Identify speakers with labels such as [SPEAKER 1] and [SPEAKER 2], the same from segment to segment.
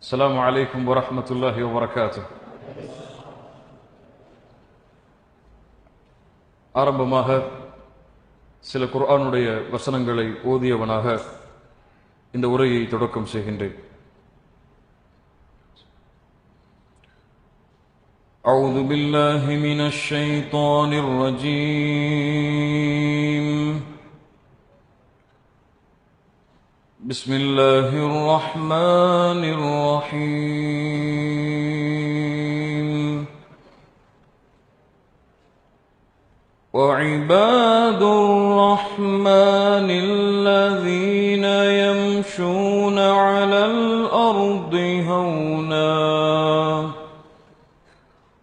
[SPEAKER 1] السلام عليكم ورحمة الله وبركاته. ஆரம்பமாக சில குர்ஆனுடைய வசனங்களை ஓதியவனாக இந்த உரையை தொடக்கம் செய்கின்றேன். أعوذ بالله من الشيطان الرجيم. بسم الله الرحمن الرحيم. وعباد الرحمن الذين يمشون على الأرض هونا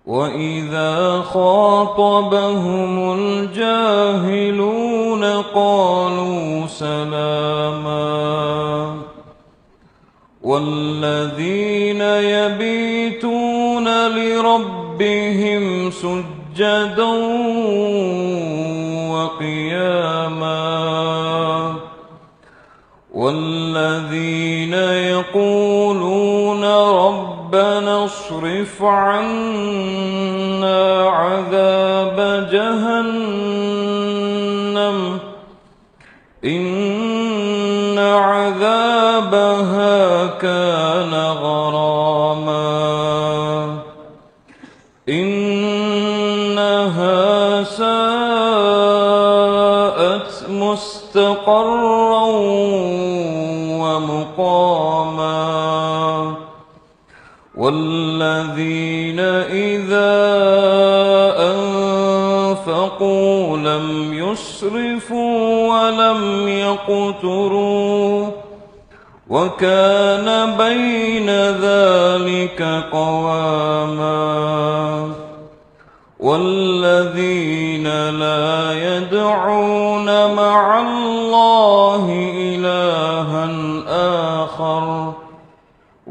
[SPEAKER 1] وإذا خاطبهم الجاهلون قالوا سلاما والذين يبيتون لربهم سجدا وقياما والذين يقولون ربنا اصرف عنا عذاب جهنم إن عذابها كان غراما إنها ساءت مستقرا ومقاما والذين إذا أنفقوا لم يسرفوا ولم يقتروا وكان بين ذلك قواما والذين لا يدعون مع الله إلها آخر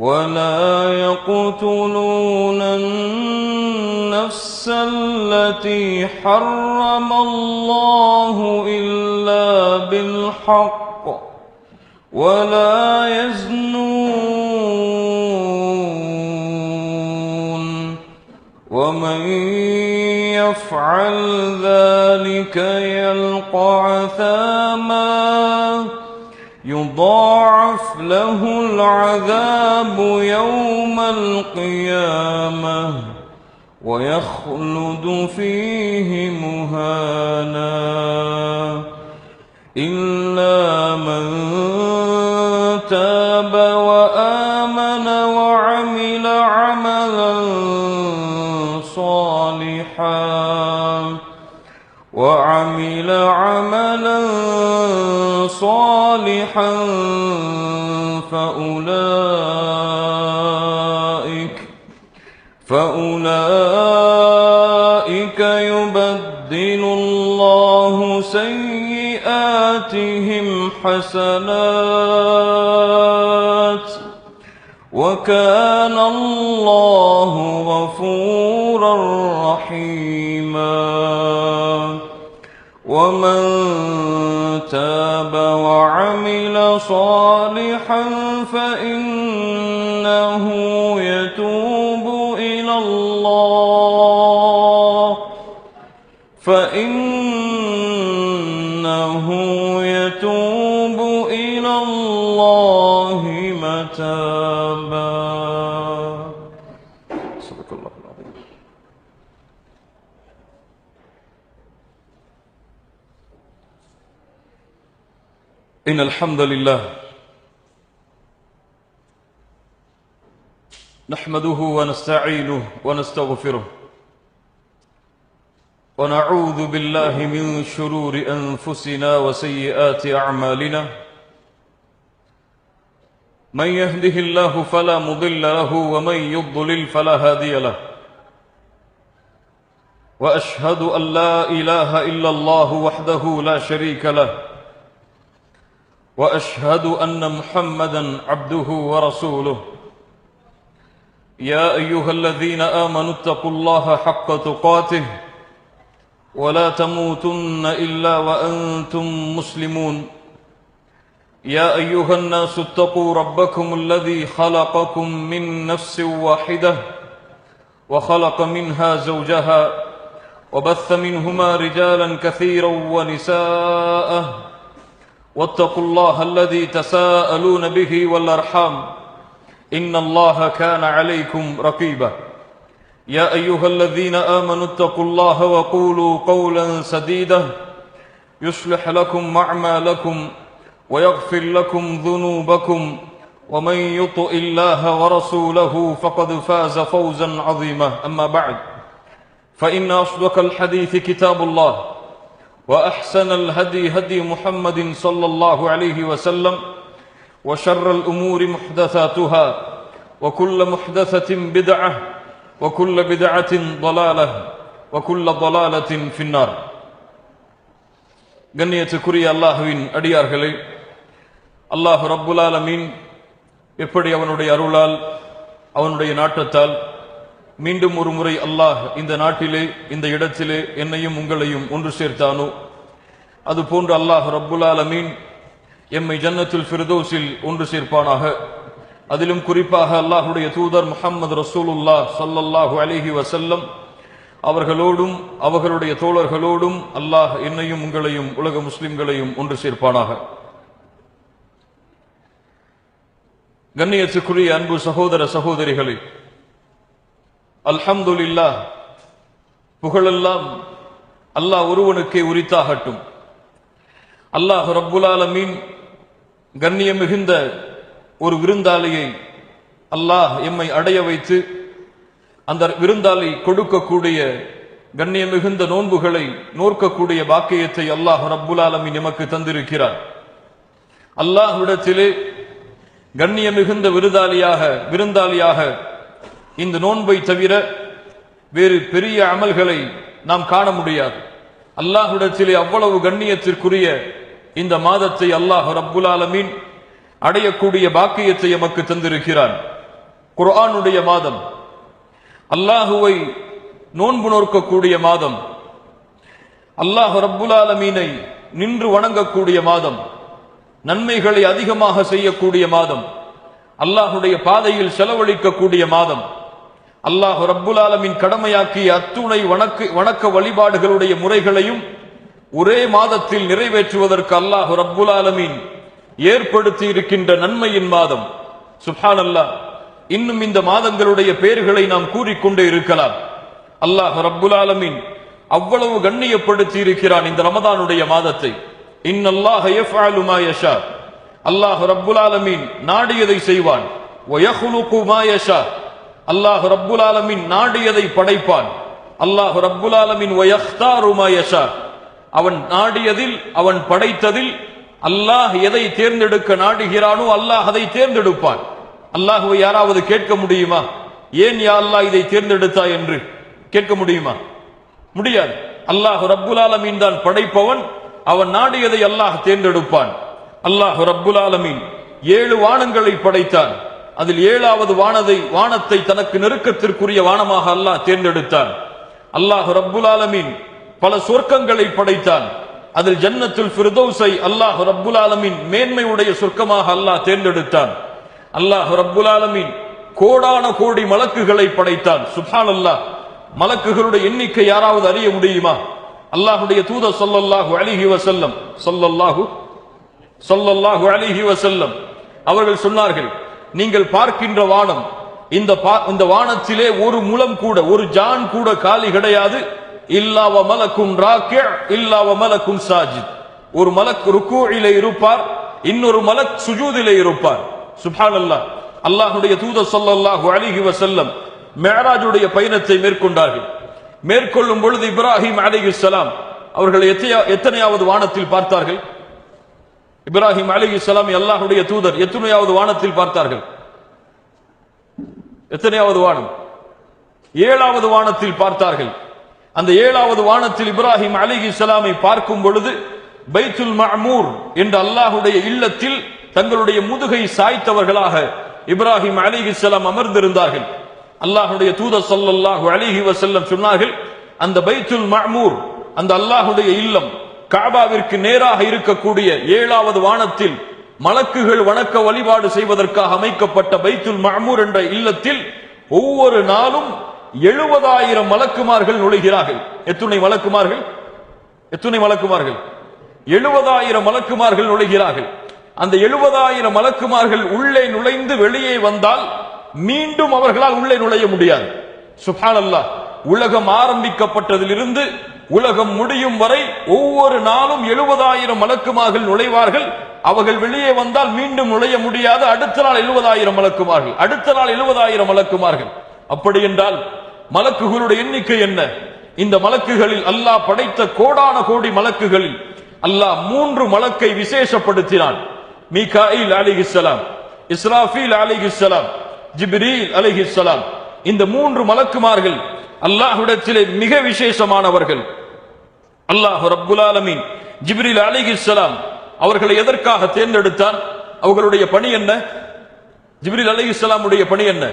[SPEAKER 1] ولا يقتلون النفس التي حرم الله إلا بالحق ولا يزنون ومن يفعل ذلك يلقى عثاما يضاعف له العذاب يوم القيامة ويخلد فيه مهانا إلا من تاب وآمن وعمل عملا صالحا فأولئك يبدل الله سيئاتهم حسنات وكان الله غفورا رحيما ومن تاب وعمل صالحا فإنه يتوب إلى الله متابا. صدق الله العظيم. إن الحمد لله نحمده ونستعينه ونستغفره ونعوذ بالله من شرور أنفسنا وسيئات أعمالنا من يهده الله فلا مضل له ومن يضلل فلا هادي له وأشهد أن لا إله إلا الله وحده لا شريك له وأشهد أن محمدا عبده ورسوله. يا أيها الذين آمنوا اتقوا الله حق تقاته ولا تموتن إلا وأنتم مسلمون. يا أيها الناس اتقوا ربكم الذي خلقكم من نفس واحدة وخلق منها زوجها وبث منهما رجالا كثيرا ونساء واتقوا الله الذي تساءلون به والأرحام إن الله كان عليكم رقيبا يا أيها الذين آمنوا اتقوا الله وقولوا قولا سديدا يصلح لكم أعمالكم ويغفر لكم ذنوبكم ومن يطع الله ورسوله فقد فاز فوزا عظيما أما بعد فإن أصدق الحديث كتاب الله وأحسن الهدي هدي محمد صلى الله عليه وسلم وشر الأمور محدثاتها وكل محدثة بدعة وكل بدعة ضلالة وكل ضلالة في النار. கண்ணியத்துக்குரிய அல்லாஹ்வின் அடியார்களே, அல்லாஹ் ரப்புல் ஆலமீன் எப்படி அவனுடைய அருளால் அவனுடைய நாட்டத்தால் மீண்டும் ஒரு முறை அல்லாஹ் இந்த நாட்டிலே இந்த இடத்திலே என்னையும் உங்களையும் ஒன்று சேர்த்தானோ அதுபோன்று அல்லாஹ் ரப்புல் ஆலமீன் எம்மை ஜன்னத்துல் ஃபிர்தௌஸில் ஒன்று சேர்ப்பானாக. அதிலும் குறிப்பாக அல்லாஹுடைய தூதர் முஹம்மது ரசூலுல்லாஹ் ஸல்லல்லாஹு அலைஹி வஸல்லம் அவர்களோடும் அவர்களுடைய தோழர்களோடும் அல்லாஹ் என்னையும் உங்களையும் உலக முஸ்லிம்களையும் ஒன்று சேர்ப்பானாக. கண்ணியத்துக்குரிய அன்பு சகோதர சகோதரிகளே, அல்ஹம்துலில்லாஹ், புகழெல்லாம் அல்லாஹ் ஒருவனுக்கே உரித்தாகட்டும். அல்லாஹ் ரப்புல் ஆலமீன் கண்ணியம் மிகுந்த ஒரு விருந்தாளியை அல்லாஹ் எம்மை அடைய வைத்து அந்த விருந்தாளி கொடுக்கக்கூடிய கண்ணியம் மிகுந்த நோன்புகளை நோக்கக்கூடிய பாக்கியத்தை அல்லாஹ் ரப்புல் ஆலமீன் எமக்கு தந்திருக்கிறார். அல்லாஹ்விடத்திலே கண்ணியம் மிகுந்த விருந்தாளியாக இந்த நோன்பை தவிர வேறு பெரிய அமல்களை நாம் காண முடியாது. அல்லாஹ்விடத்திலே அவ்வளவு கண்ணியத்திற்குரிய இந்த மாதத்தை அல்லாஹ் ரப்புல் ஆலமீன் அடையக்கூடிய பாக்கியத்தை எமக்கு தந்திருக்கிறான். குர்ஆனுடைய மாதம், அல்லாஹுவை நோன்பு நோக்கக்கூடிய மாதம், அல்லாஹ் ரப்புல் ஆலமீனை நின்று வணங்கக்கூடிய மாதம், நன்மைகளை அதிகமாக செய்யக்கூடிய மாதம், அல்லாஹுடைய பாதையில் செலவழிக்கக்கூடிய மாதம், அல்லாஹ் ரப்புல் ஆலமீன் கடமையாக்கிய அத்துணை வணக்க வழிபாடுகளுடைய முறைகளையும் ஒரே மாதத்தில் நிறைவேற்றுவதற்கு அல்லாஹ் ரப்புல் ஆலமீன் ஏற்படுத்தி இருக்கின்ற நன்மையின் மாதம். சுப்ஹானல்லாஹ், இன்னும் இந்த மாதங்களுடைய பெயர்களை நாம் கூறிக்கொண்டே இருக்கலாம். அல்லாஹ் ரப்புல் ஆலமீன் அவ்வளவு கண்ணியப்படுத்தி இருக்கிறான் இந்த ரமதானுடைய மாதத்தை. இன்னல்லாஹ யஃஅலு மா யஷா, அல்லாஹ் ரப்புல் ஆலமீன் நாடியதை செய்வான். வ யഖ்லுகு மா யஷா, அல்லாஹ் ரப்புல் ஆலமீன் நாடியதை படைப்பான். அல்லாஹ் ரப்புல் ஆலமீன் வ யக்தாரு மா யஷா, அவன் நாடியதில் அவன் படைத்ததில் அல்லாஹ் எதை தேர்ந்தெடுக்க நாடுகிறானோ அல்லாஹ் அதை தேர்ந்தெடுப்பான். அல்லாஹ்வை யாராவது கேட்க முடியுமா? ஏன் யா அல்லாஹ் இதை தேர்ந்தெடுத்தாய் என்று கேட்க முடியுமா? முடியாது. அல்லாஹ் ரப்புல் ஆலமீன் தான் படைப்பவன், அவன் நாடியதை அல்லாஹ் தேர்ந்தெடுப்பான். அல்லாஹ் ரப்புல் ஆலமீன் 7 வானங்களை படைத்தான். அதில் 7வது வானத்தை தனக்கு நெருக்கத்திற்குரிய வானமாக அல்லாஹ் தேர்ந்தெடுத்தான். அல்லாஹ் ரப்புல் ஆலமீன் பல சொர்க்கங்களை படைத்தான். அதில் ஜன்னத்துல் ஃபிர்தௌஸை அல்லாஹ் ரப்புல் ஆலமீன் மேன்மையுடைய சொர்க்கமாக அல்லாஹ் தேர்ந்தெடுத்தான். அல்லாஹ் ரப்புல் ஆலமீன் கோடான கோடி மலக்குகளை படைத்தான். சுப்ஹானல்லாஹ், மலக்குகளுடைய எண்ணிக்கை யாராவது அறிய முடியுமா? அல்லாஹ்வுடைய தூதர் ஸல்லல்லாஹு அலைஹி வஸல்லம் அவர்கள் சொன்னார்கள், நீங்கள் பார்க்கின்ற வானம், இந்த வானத்திலே ஒரு முலம் கூட, ஒரு ஜான் கூட காலி கிடையாது. இல்லா வ மலக்குன் ராக்கி', இல்லா வ மலக்குன் சாஜித். ஒரு மலக் ருக்கூஇலே இருப்பார், இன்னொரு மலக் சுஜூதிலே இருப்பார். சுப்ஹானல்லாஹ், அல்லாஹ்வுடைய தூதர் ஸல்லல்லாஹு அலைஹி வஸல்லம் மிஅராஜுடைய பயணத்தை மேற்கொண்டார்கள். மேற்கொள்ளும் பொழுது இப்ராஹிம் அலைஹிஸ்ஸலாம் அவர்கள் எத்தனையாவது வானத்தில் பார்த்தார்கள்? இப்ராஹிம் அலைஹிஸ்ஸலாம் அல்லாஹ்வுடைய தூதர் எத்தனையாவது வானத்தில் பார்த்தார்கள்? எத்தனையாவது வானம்? 7வது வானத்தில் பார்த்தார்கள். அந்த 7வது வானத்தில் இப்ராஹிம் அலைஹிஸ்ஸலாமை பார்க்கும் பொழுது பைத்துல் மஅமூர் என்ற அல்லாஹ்வுடைய இல்லத்தில் தங்களுடைய முதுகை சாய்த்தவர்களாக இப்ராஹிம் அலைஹிஸ்ஸலாம் அமர்ந்திருந்தார்கள். அல்லாஹ்வுடைய தூதர் ஸல்லல்லாஹு அலைஹி வஸல்லம் சொன்னார்கள், அந்த பைத்துல் மஅமூர், அந்த அல்லாஹ்வுடைய இல்லம், கஅபாவிற்கு நேராக இருக்கக்கூடிய 7வது வானத்தில் மலக்குகள் வணக்க வழிபாடு செய்வதற்காக அமைக்கப்பட்ட பைத்துல் மஅமூர் என்ற இல்லத்தில் ஒவ்வொரு நாளும் 70,000 மலக்குமார்கள் நுழைகிறார்கள். எத்துணை மலக்குமார்கள்? 70,000 மலக்குமார்கள் நுழைகிறார்கள். அந்த 70,000 மலக்குமார்கள் உள்ளே நுழைந்து வெளியே வந்தால் மீண்டும் அவர்களால் உள்ளே நுழைய முடியாது. சுப்ஹானல்லாஹ். உலகம் ஆரம்பிக்கப்பட்டதிலிருந்து உலகம் முடியும் வரை ஒவ்வொரு நாளும் 70,000 மலக்குமார்கள் நுழைவார்கள். அவர்கள் வெளியே வந்தால் மீண்டும் நுழைய முடியாது. அடுத்த நாள் 70,000 மலக்குமார்கள், அடுத்த நாள் 70,000 மலக்குமார்கள். அப்படி என்றால் மலக்குகளுடைய எண்ணிக்கை என்ன? இந்த மலக்குகளில் அல்லாஹ் படைத்த கோடான கோடி மலக்குகளில் அல்லாஹ் 3 மலக்கை விசேஷப்படுத்தினான். மீகாயில் அலைஹிஸ்ஸலாம், இஸ்ராஃபீல் அலைஹிஸ்ஸலாம், ஜிப்ரீல் அலைஹிஸ்ஸலாம். இந்த 3 மலக்குமார்கள் அல்லாஹ்விடத்திலே மிக விசேஷமானவர்கள். அல்லாஹ் ரப்புல் ஆலமீன் ஜிப்ரீல் அலைஹிஸ்ஸலாம் அவர்களை எதற்காக தேர்ந்தெடுத்தான்? அவர்களுடைய பணி என்ன? ஜிப்ரீல் அலைஹிஸ்ஸலாமுடைய பணி என்ன?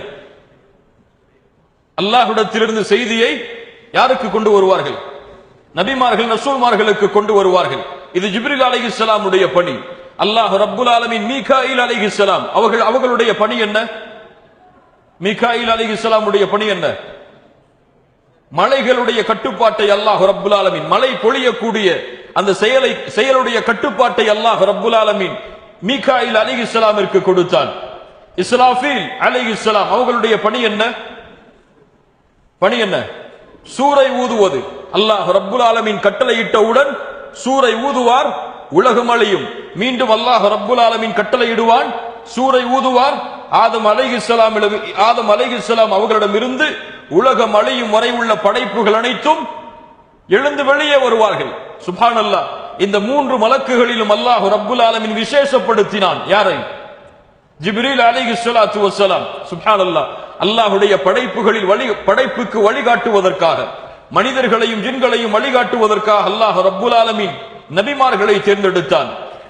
[SPEAKER 1] அல்லாஹ்விடத்திலிருந்து செய்தியை யாருக்கு கொண்டு வருவார்கள்? நபிமார்கள், ரசூல்மார்களுக்கு கொண்டு வருவார்கள். இது ஜிப்ரீல் அலைஹிஸ்ஸலாமுடைய பணி. அல்லாஹ் ரப்புல் ஆலமீன் மீகாயில் அலைஹிஸ்ஸலாம் அவர்களுடைய பணி என்ன? மீகாயில் அலைஹிஸ்ஸலாமுடைய பணி என்ன? மலைகளுடைய கட்டுப்பாட்டை அல்லாஹ் ரப்புல் ஆலமீன், மலை பொழியக்கூடிய அந்த செயலுடைய கட்டுப்பாட்டை அல்லாஹ் ரப்புல் ஆலமீன் மீகாயில் அலைஹிஸ்ஸலாமிற்கு கொடுத்தான். இஸ்ராஃபீல் அலைஹிஸ்ஸலாம் அவர்களுடைய பணி என்ன? பணி என்ன? சூரை ஊதுவது. அல்லாஹ் ரப்புல் ஆலமீன் கட்டளையிட்டவுடன் சூரை ஊதுவார், உலகம் அழியும். மீண்டும் அல்லாஹ் ரப்புல் ஆலமீன் கட்டளையிடுவான், சூரை ஊதுவார். ஆதம் அலைஹிஸ்ஸலாம் அவர்களிடமிருந்து உலகம் அழியும் வரை உள்ள படைப்புகள் அனைத்தும் எழுந்து வெளியே வருவார்கள். சுப்ஹானல்லாஹ். இந்த 3 மலக்குகளிலும் அல்லாஹ் ரப்புல் ஆலமீன் விசேஷப்படுத்தினான். யாரை? ஜிப்ரீல் அலைஹிஸ்ஸலாத்து வஸ்ஸலாம். சுப்ஹானல்லாஹ். அல்லாஹ்வுடைய படைப்புக்கு வழிகாட்டுவதற்காக, மனிதர்களையும் ஜின்களையும் வழிகாட்டுவதற்காக அல்லாஹ் ரப்புல் ஆலமீன் நபிமார்களை தேர்ந்தெடுத்தான்.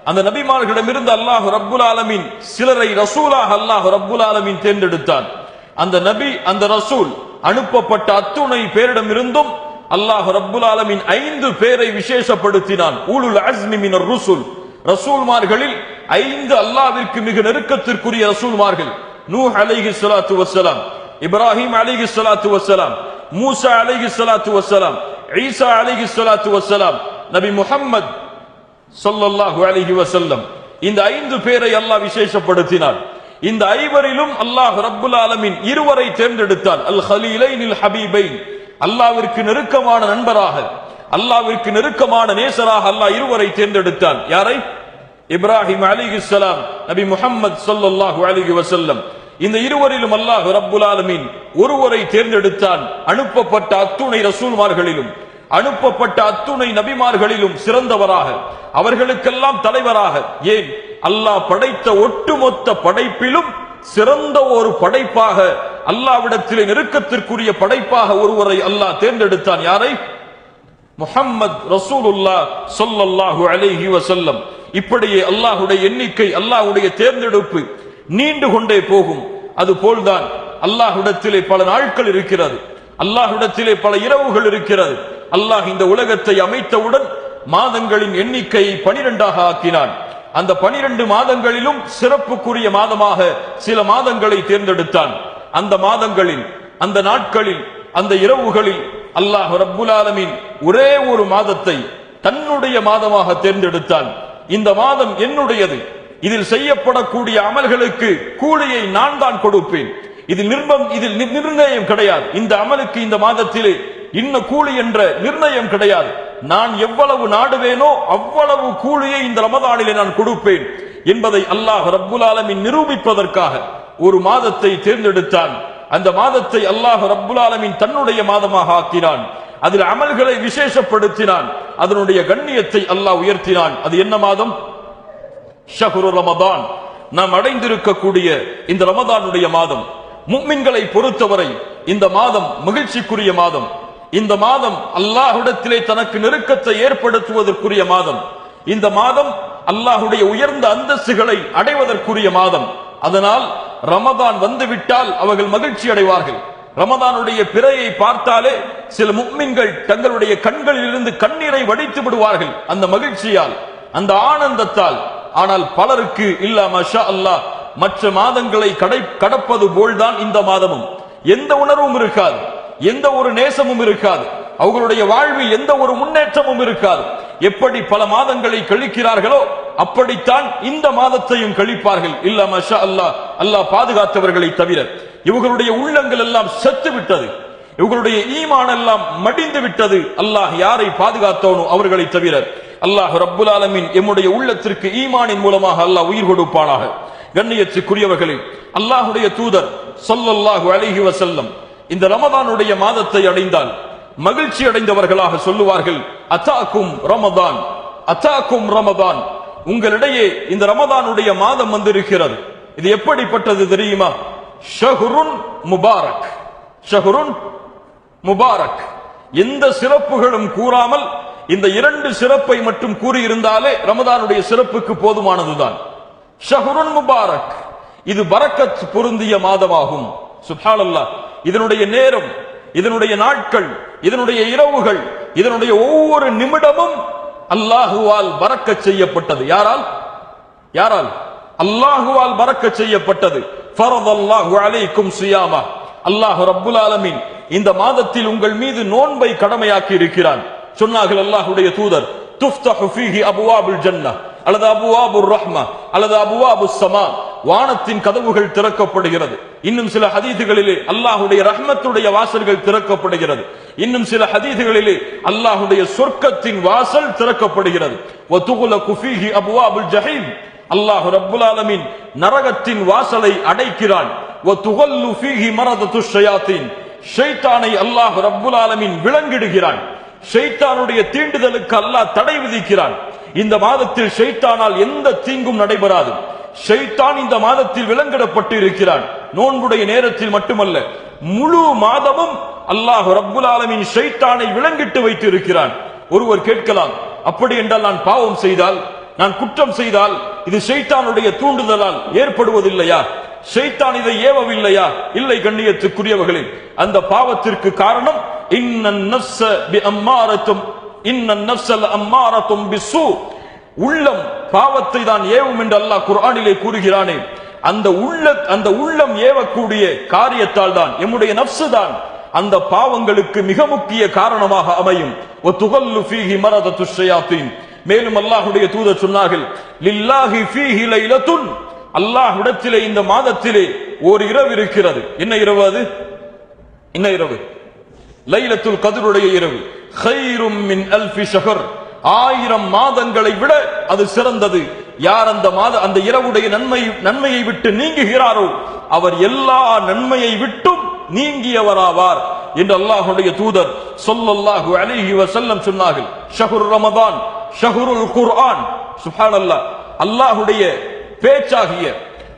[SPEAKER 1] அந்த நபிமார்களிடமிருந்து அல்லாஹ் ரப்புல் ஆலமீன் சிலரை ரசூலாக அல்லாஹ் ரப்புல் ஆலமீன் தேர்ந்தெடுத்தான். அந்த நபி, அந்த ரசூல் அனுப்பப்பட்ட அத்துணை பேரிடமிருந்தும் அல்லாஹ் ரப்புல் ஆலமீன் 5 பேரை விசேஷப்படுத்தினான். ஊலுல் அஸ்மி மினர் ருசுல். ரசூல்மார்களில் 5 அல்லாஹ்விற்கு மிக நெருக்கத்திற்குரிய ரசூல்மார்கள். நூஹ் அலைஹிஸ்ஸலாத்து வஸ்ஸலாம், இப்ராஹிம் அலைஹிஸ்ஸலாத்து வஸ்ஸலாம், மூசா அலைஹிஸ்ஸலாத்து வஸ்ஸலாம், ஈசா அலைஹிஸ்ஸலாத்து வஸ்ஸலாம், நபி முஹம்மத் ஸல்லல்லாஹு அலைஹி வஸல்லம். இந்த 5 பேரை அல்லாஹ் விசேஷப்படுத்தினான். இந்த 5வரிலும் அல்லாஹ் ரப்புல் ஆலமீன் 2வரை தேர்ந்தெடுத்தான். அல் ஹலீலைனில் ஹபீபைன். அல்லாஹ்விற்கு நெருக்கமான நண்பராக, அல்லாஹ்விற்கு நெருக்கமான நேசராக அல்லாஹ் 2வரை தேர்ந்தெடுத்தான். யாரை? இப்ராஹிம் அலைஹிஸ்ஸலாம், நபி முஹம்மத் ஸல்லல்லாஹு அலைஹி வஸல்லம். இந்த 2வரிலும் அல்லாஹ் ரப்புல் ஆலமீன் 1வரை தேர்ந்தெடுத்தான். அனுப்பப்பட்ட அத்துணை ரசூல்மார்களிலும் அனுப்பப்பட்ட அத்துணை நபிமார்களிலும் சிறந்தவராக, அவர்களுக்கெல்லாம் தலைவராக, ஏன் அல்லாஹ் படைத்த ஒட்டுமொத்த படைப்பிலும் சிறந்த ஒரு படைப்பாக, அல்லாஹ்விடத்திலே நெருக்கத்திற்குரிய படைப்பாக ஒருவரை அல்லாஹ் தேர்ந்தெடுத்தான். யாரை? முஹம்மத் ரசூலுல்லாஹ் ஸல்லல்லாஹு அலைஹி வஸல்லம். இப்படியே அல்லாஹ்வுடைய எண்ணிக்கை, அல்லாஹ்வுடைய தேர்ந்தெடுப்பு நீண்டு கொண்டே போகும். அதுபோல்தான் அல்லாஹ்விடத்திலே பல நாட்கள் இருக்கிறது, அல்லாஹ்விடத்திலே பல இரவுகள் இருக்கிறது. அல்லாஹ் இந்த உலகத்தை அமைத்தவுடன் மாதங்களின் எண்ணிக்கையை 12ஆக ஆக்கினான். அந்த 12 மாதங்களிலும் சிறப்புக்குரிய மாதமாக சில மாதங்களை தேர்ந்தெடுத்தான். அந்த மாதங்களில், அந்த நாட்களில், அந்த இரவுகளில் அல்லாஹ் ரப்புல் ஆலமீன் ஒரே ஒரு மாதத்தை தன்னுடைய மாதமாக தேர்ந்தெடுத்தான். இந்த மாதம் என்னுடையது, இதில் செய்யப்படக்கூடிய அமல்களுக்கு கூலியை நான் தான் கொடுப்பேன். இதில் நிர்ணயம் கிடையாது. இந்த அமலுக்கு இந்த மாதத்திலே இன்ன கூலி என்ற நிர்ணயம் கிடையாது. நான் எவ்வளவு நாடுவேனோ அவ்வளவு கூலியை இந்த ரமதானிலே நான் கொடுப்பேன் என்பதை அல்லாஹ் ரப்புல் ஆலமீன் நிரூபிப்பதற்காக ஒரு மாதத்தை தேர்ந்தெடுத்தான். அந்த மாதத்தை அல்லாஹ் ரப்புல் ஆலமீன் தன்னுடைய மாதமாக ஆக்கினான். அதில் அமல்களை விசேஷப்படுத்தினான். அதனுடைய கண்ணியத்தை அல்லாஹ் உயர்த்தினான். அது என்ன மாதம்? ஷஹ்ரு ரமதான். நாம் அடைந்திருக்கக்கூடிய இந்த ரமதானுடைய மாதம், முஃமின்களை பொறுத்தவரை இந்த மாதம் மகிழ்ச்சிக்குரிய மாதம். இந்த மாதம் அல்லாஹ்விடத்திலே தனக்கு நெருக்கத்தை ஏற்படுத்துவதற்குரிய மாதம். இந்த மாதம் அல்லாஹ்வுடைய உயர்ந்த அந்தஸ்துகளை அடைவதற்குரிய மாதம். அதனால் ரமதான் வந்துவிட்டால் அவர்கள் மகிழ்ச்சி அடைவார்கள். ரமதானுடைய பிறையை பார்த்தாலே சில முஃமின்கள் தங்களுடைய கண்களில் இருந்து கண்ணீரை வடித்து விடுவார்கள். அந்த மகிழ்ச்சியால், அந்த ஆனந்தத்தால் ஆனால் பலருக்கு இல்லா மஷா அல்லாஹ் மற்ற மாதங்களை கடப்பது போல்தான் இந்த மாதமும். எந்த உணர்வும் இருக்காது, எந்த ஒரு நேசமும் இருக்காது, அவர்களுடைய வாழ்வில் எந்த ஒரு முன்னேற்றமும் இருக்காது. எப்படி பல மாதங்களை கழிக்கிறார்களோ அப்படித்தான் இந்த மாதத்தையும் கழிப்பார்கள். இல்லா மஷா அல்லாஹ், அல்லாஹ் பாதுகாத்தவர்களை தவிர. இவர்களுடைய உள்ளங்கள் எல்லாம் செத்து விட்டது, இவர்களுடைய ஈமான் எல்லாம் மடிந்து விட்டது. அல்லாஹ் யாரை பாதுகாத்தவனோ அவர்களை தவிர. அல்லாஹ் ரப்புல் ஆலமீன் எம்முடைய உள்ளத்திற்கு ஈமானின் மூலமாக அல்லாஹ் உயிர் கொடுப்பானாக. கண்ணியத்துக்குரியவர்களே, அல்லாஹுடைய தூதர் ஸல்லல்லாஹு அலைஹி வஸல்லம் இந்த ரமதானுடைய மாதத்தை அடைந்தால் மகிழ்ச்சி அடைந்தவர்களாக சொல்லுவார்கள், அத்தாக்கும் ரமதான், அத்தாக்கும் ரமதான். உங்களிடையே இந்த ரமதானுடைய மாதம் வந்திருக்கிறது. இது எப்படிப்பட்டது தெரியுமா? ஷஹ்ருன் முபாரக், ஷஹ்ருன் முபாரக். எந்த சிறப்புகளும் கூறாமல் இந்த இரண்டு சிறப்பை மட்டும் கூறியிருந்தாலே ரமதானுடைய சிறப்புக்கு போதுமானதுதான். ஷஹ்ருன் முபாரக், இது பரக்கத் பொருந்திய மாதமாகும். சுப்ஹானல்லாஹ். இதனுடைய நேரம், இதனுடைய நாட்கள், இதனுடைய இரவுகள், இதனுடைய ஒவ்வொரு நிமிடமும் அல்லாஹுவால் பரக்கத் செய்யப்பட்டது. யாரால்? யாரால்? அல்லாஹுவால் பரக்கத் செய்யப்பட்டது. ஃபரதல்லாஹு அலைக்கும் ஸியாமா, அல்லாஹ் ரப்புல் ஆலமீன் இந்த மாதத்தில் உங்கள் மீது நோன்பை கடமையாக்கி இருக்கிறான். சொன்னார்கள் அல்லாஹ்வுடைய தூதர், துஃப்தஹு ஃபீஹி அபுவாபுல் ஜன்னah அல்லது அபுவாபுர் ரஹ்மா அல்லது அபுவாபுஸ் ஸமா, வானத்தின் கதவுகள் திறக்கப்படுகிறது. இன்னும் சில ஹதீதுகளிலே அல்லாஹ்வுடைய ரஹ்மத்துடைய வாசல்கள் திறக்கப்படுகிறது. இன்னும் சில ஹதீதுகளிலே அல்லாஹ்வுடைய சொர்க்கத்தின் வாசல் திறக்கப்படுகிறது. வ துகுலகு ஃபீஹி அபுவாபுல் ஜஹீம், அல்லாஹ் ரப்புல் ஆலமீன் நரகத்தின் வாசலை அடைக்கிறான். வ துகல்லு ஃபீஹி மரதத்துஷ் ஷயாத்தீன், ஷைத்தானை அல்லாஹ் ரப்புல் ஆலமீன் விலங்கிடுகிறான். ஷைத்தானுடைய தீண்டுதலுக்கு அல்லாஹ் தடை விதிக்கிறான். இந்த மாதத்தில் ஷைத்தானால் எந்த தீங்கும் நடைபெறாது. ஷைத்தான் இந்த மாதத்தில் விலங்கிடப்பட்டு இருக்கிறான். நோன்புடைய நேரத்தில் மட்டுமல்ல, முழு மாதமும் அல்லாஹ் ரப்புல் ஆலமீன் ஷைத்தானை விலங்கிட்டு வைத்து இருக்கிறான். ஒருவர் கேட்கலாம், அப்படி என்றால் நான் பாவம் செய்தால், நான் குற்றம் செய்தால் இது ஷைத்தானுடைய தூண்டுதலால் ஏற்படுவதில்லையா? ஷைத்தான் இதை ஏவவில்லையா? இல்லை கண்ணியத்துக்குரியவர்களே, அந்த பாவத்திற்கு காரணம் இன்னன் நஃப்ஸ பிஅம்மாரத்தும் இன்னன் நஃப்ஸ லஅம்மாரத்தும் பிஸ்ஸூ, உள்ளம் பாவத்தை தான் ஏவும் என்று அல்லாஹ் குர்ஆனிலே கூறுகிறானே, அந்த உள்ளம் ஏவக்கூடிய காரியத்தால் தான், எம்முடைய நஃப்ஸ் தான் அந்த பாவங்களுக்கு மிக முக்கிய காரணமாக அமையும். வ துகல்லு ஃபீஹி மரதத்துஷ் ஷயாத்தீன், மேலும் அல்லாஹ்வுடைய தூதர் சொன்னார்கள், லில்லாஹி ஃபீஹி லைலத்துன், அல்லாஹ்விடத்திலே இந்த மாதத்திலே ஒரு இரவு இருக்கிறது. என்ன இரவு அது? என்ன இரவு? லைலத்துல் கத்ருடைய இரவு. கைரும் மின் அல்ஃபி ஷஹர், 1000 மாதங்களை விட அது சிறந்தது. யார் அந்த இரவுடைய நன்மையை விட்டு நீங்குகிறாரோ அவர் எல்லா நன்மையை விட்டும் நீங்கியவராவார் என்று அல்லாஹ்வுடைய தூதர் ஸல்லல்லாஹு அலைஹி வஸல்லம் சொன்னார்கள். ஷஹ்ரு ரமதான் ஷஹ்ருல் குர்ஆன். சுப்ஹானல்லாஹ். அல்லாஹ்வுடைய பேச்சாகிய,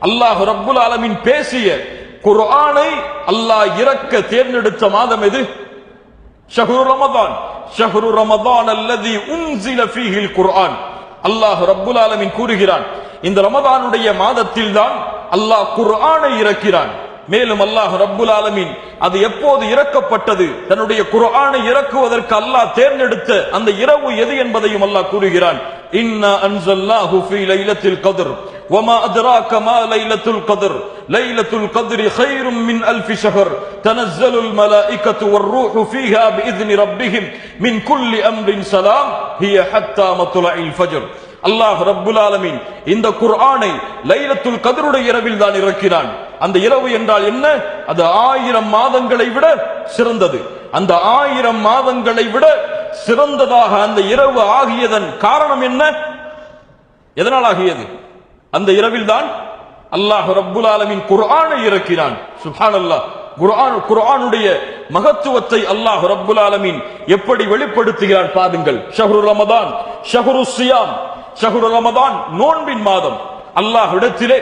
[SPEAKER 1] அல்லாஹ் ரப்புல் ஆலமீன் பேசிய குர்ஆனை அல்லாஹ் இறக்க தேர்ந்தெடுத்த மாதம் எது? ஷஹ்ரு ரமதான். ஷஹ்ரு ரமதான் அல்லதி உன்ஸில ஃபீஹில் குர்ஆன். அல்லாஹ் ரப்புல் ஆலமீன் கூறுகிறான், இந்த ரமதானுடைய மாதத்தில் தான் அல்லாஹ் குர்ஆனை இறக்கிறான். மேலும் அல்லாஹ் ரப்புல் ஆலமீன் அது எப்போது இறக்கப்பட்டது, தன்னுடைய குர்ஆனை இறக்குவதற்கு அல்லாஹ் தேர்ந்தெடுத்த அந்த இரவு எது என்பதையும் அல்லாஹ் கூறுகிறான். இன்னா அன்ஸல்னாஹு ஃபீ லைலத்தில் கத்ர் வமா அத்ராக மா லைலத்துல் கத்ர் லைலத்துல் கத்ரி கைரும் மின் அல்ஃபி ஷஹர் தனஸ்ஸலுல் மலாயிகத்து வர்ரூஹு ஃபீஹா பிஇذن ரப்பிஹிம் மின் குல்லி அம்ரின் ஸலாம் ஹிய ஹத்தா மத்லஇல் ஃபஜ்ர். அல்லாஹ் ரப்புல் ஆலமீன் இந்த குர்ஆனை லைலத்துல் கத்ருடைய இரவில் தான் இறக்கினான். அந்த இரவு என்றால் என்ன? அது 1000 மாதங்களை விட சிறந்தது. அந்த 1000 மாதங்களை விட சிறந்ததாக அந்த இரவு ஆகியதன் காரணம் என்ன? எதனால் ஆகியது? அந்த இரவில் தான் அல்லாஹ் ரப்புல் ஆலமீன் குர்ஆனை இறக்கினான். சுப்ஹானல்லாஹ். குர்ஆனுடைய மகத்துவத்தை அல்லாஹ் ரப்புல் ஆலமீன் எப்படி வெளிப்படுத்துகிறான் பாருங்கள். ஷஹ்ரு ரமதான் ஷஹ்ரு ஸியாம், ஷஹ்ரு ரமதான் நோன்பின் மாதம். அல்லாஹ் இடத்திலே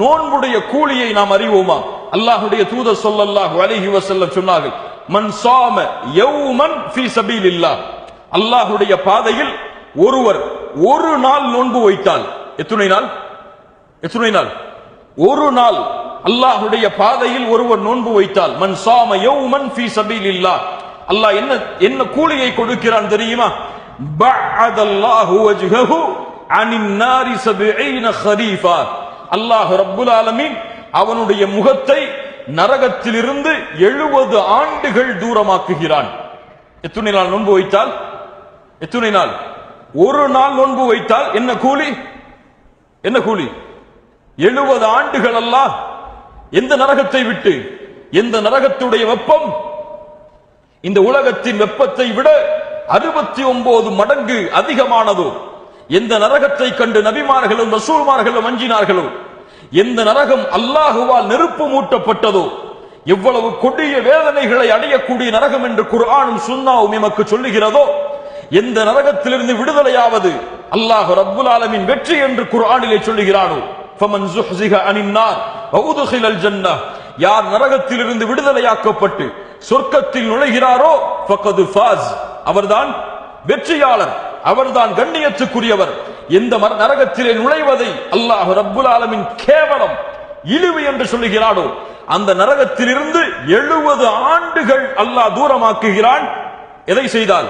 [SPEAKER 1] நோன்புடைய கூலியை நாம் அறிவோமா? அல்லாஹ்வுடைய தூதர் ஸல்லல்லாஹு அலைஹி வஸல்லம் சொன்னார்கள், மன் ஸாம யௌமன் ஃபீ ஸபீலில்லாஹ், அல்லாஹ்வுடைய பாதையில் ஒருவர் ஒரு நாள் நோன்பு வைத்தால், எத்தனை நாள்? எத்தனை நாள்? ஒரு நாள் அல்லாஹ்வுடைய பாதையில் ஒருவர் நோன்பு வைத்தால், மன் ஸாம யௌமன் ஃபீ ஸபீலில்லாஹ், அல்லாஹ் என்ன கூலியை கொடுக்கிறான் தெரியுமா? பஅதல்லாஹு வஜ்ஹஹு அனின் நாரி 70 خريفا. அல்லாஹ் ரப்புல் ஆலமீன் அவனுடைய முகத்தை நரகத்திலிருந்து 70 ஆண்டுகள் தூரமாக்குகிறான். எத்தனை நாள் நோன்பு வைத்தால்? எத்தனை நாள்? ஒரு நாள் நோன்பு வைத்தால் என்ன கூலி? என்ன கூலி? 70 ஆண்டுகள். அல்லாஹ் எந்த நரகத்தை விட்டு, எந்த நரகத்துடைய வெப்பம் இந்த உலகத்தின் வெப்பத்தை விட 69 மடங்கு அதிகமானதோ, எந்த நரகத்தை கண்டு நபிமார்களும் ரசூல்மார்களும் அஞ்சினார்களோ, எந்த நரகம் அல்லாஹுவால் நெருப்பு மூட்டப்பட்டதோ, எவ்வளவு கொடிய வேதனைகளை அடையக்கூடிய நரகம் என்று குர்ஆனும் சுன்னாவும் எமக்கு சொல்லுகிறதோ, எந்த நரகத்திலிருந்து விடுதலையாவது அல்லாஹ் ரப்புல் ஆலமீன் வெற்றி என்று குர்ஆனிலே சொல்லுகிறானோ, ஃபமன் ஸுஹ்ஸிஹ அனின் நார் வ உத்கிலல் ஜன்னஹ், யார் நரகத்திலிருந்து விடுதலையாக்கப்பட்டு சொர்க்கத்தில் நுழைகிறாரோ ஃபகது ஃபாஸ், அவர்தான் வெற்றியாளர், அவர்தான் கண்ணியத்துக்குரியவர். எந்த நரகத்திலே நுழைவதை அல்லாஹ் ரப்புல் ஆலமீன் கேவலம் இழிவு என்று சொல்லுகிறானோ, அந்த நரகத்திலிருந்து 70 ஆண்டுகள் அல்லாஹ் தூரமாக்குகிறான். எதை செய்தால்?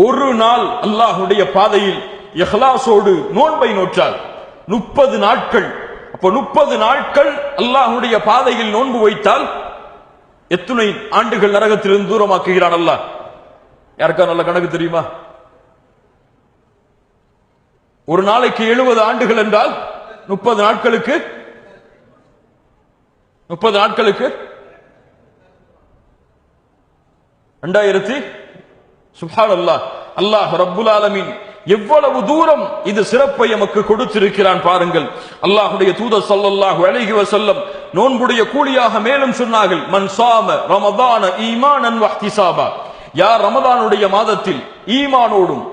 [SPEAKER 1] ஒரு நாள் அல்லாஹ்வுடைய பாதையில் இஹ்லாஸோடு நோன்பை நோற்றால் 30 நாட்கள். அப்ப 30 நாட்கள் அல்லாஹ்வுடைய பாதையில் நோன்பு வைத்தால் எத்தனை ஆண்டுகள் நரகத்திலிருந்து தூரமாக்குகிறான் அல்லாஹ்? யாருக்கா நல்ல கணக்கு தெரியுமா? ஒரு நாளைக்கு 70 ஆண்டுகள் என்றால் 30 நாட்களுக்கு 2000. சுப்ஹானல்லாஹ். அல்லாஹ் ரப்புல் ஆலமீன் எவ்வளவு தூரம் இது சிறப்பை எமக்கு கொடுத்திருக்கிறான் பாருங்கள். அல்லாஹ்வுடைய தூதர் ஸல்லல்லாஹு அலைஹி வஸல்லம் நோன்புடைய கூலியாக மேலும் சொன்னார்கள், மன் ஸாம ரமதான ஈமானன் வஹ்திசாபா, யார் ரமதானுடைய மாதத்தில் ஈமானோடும்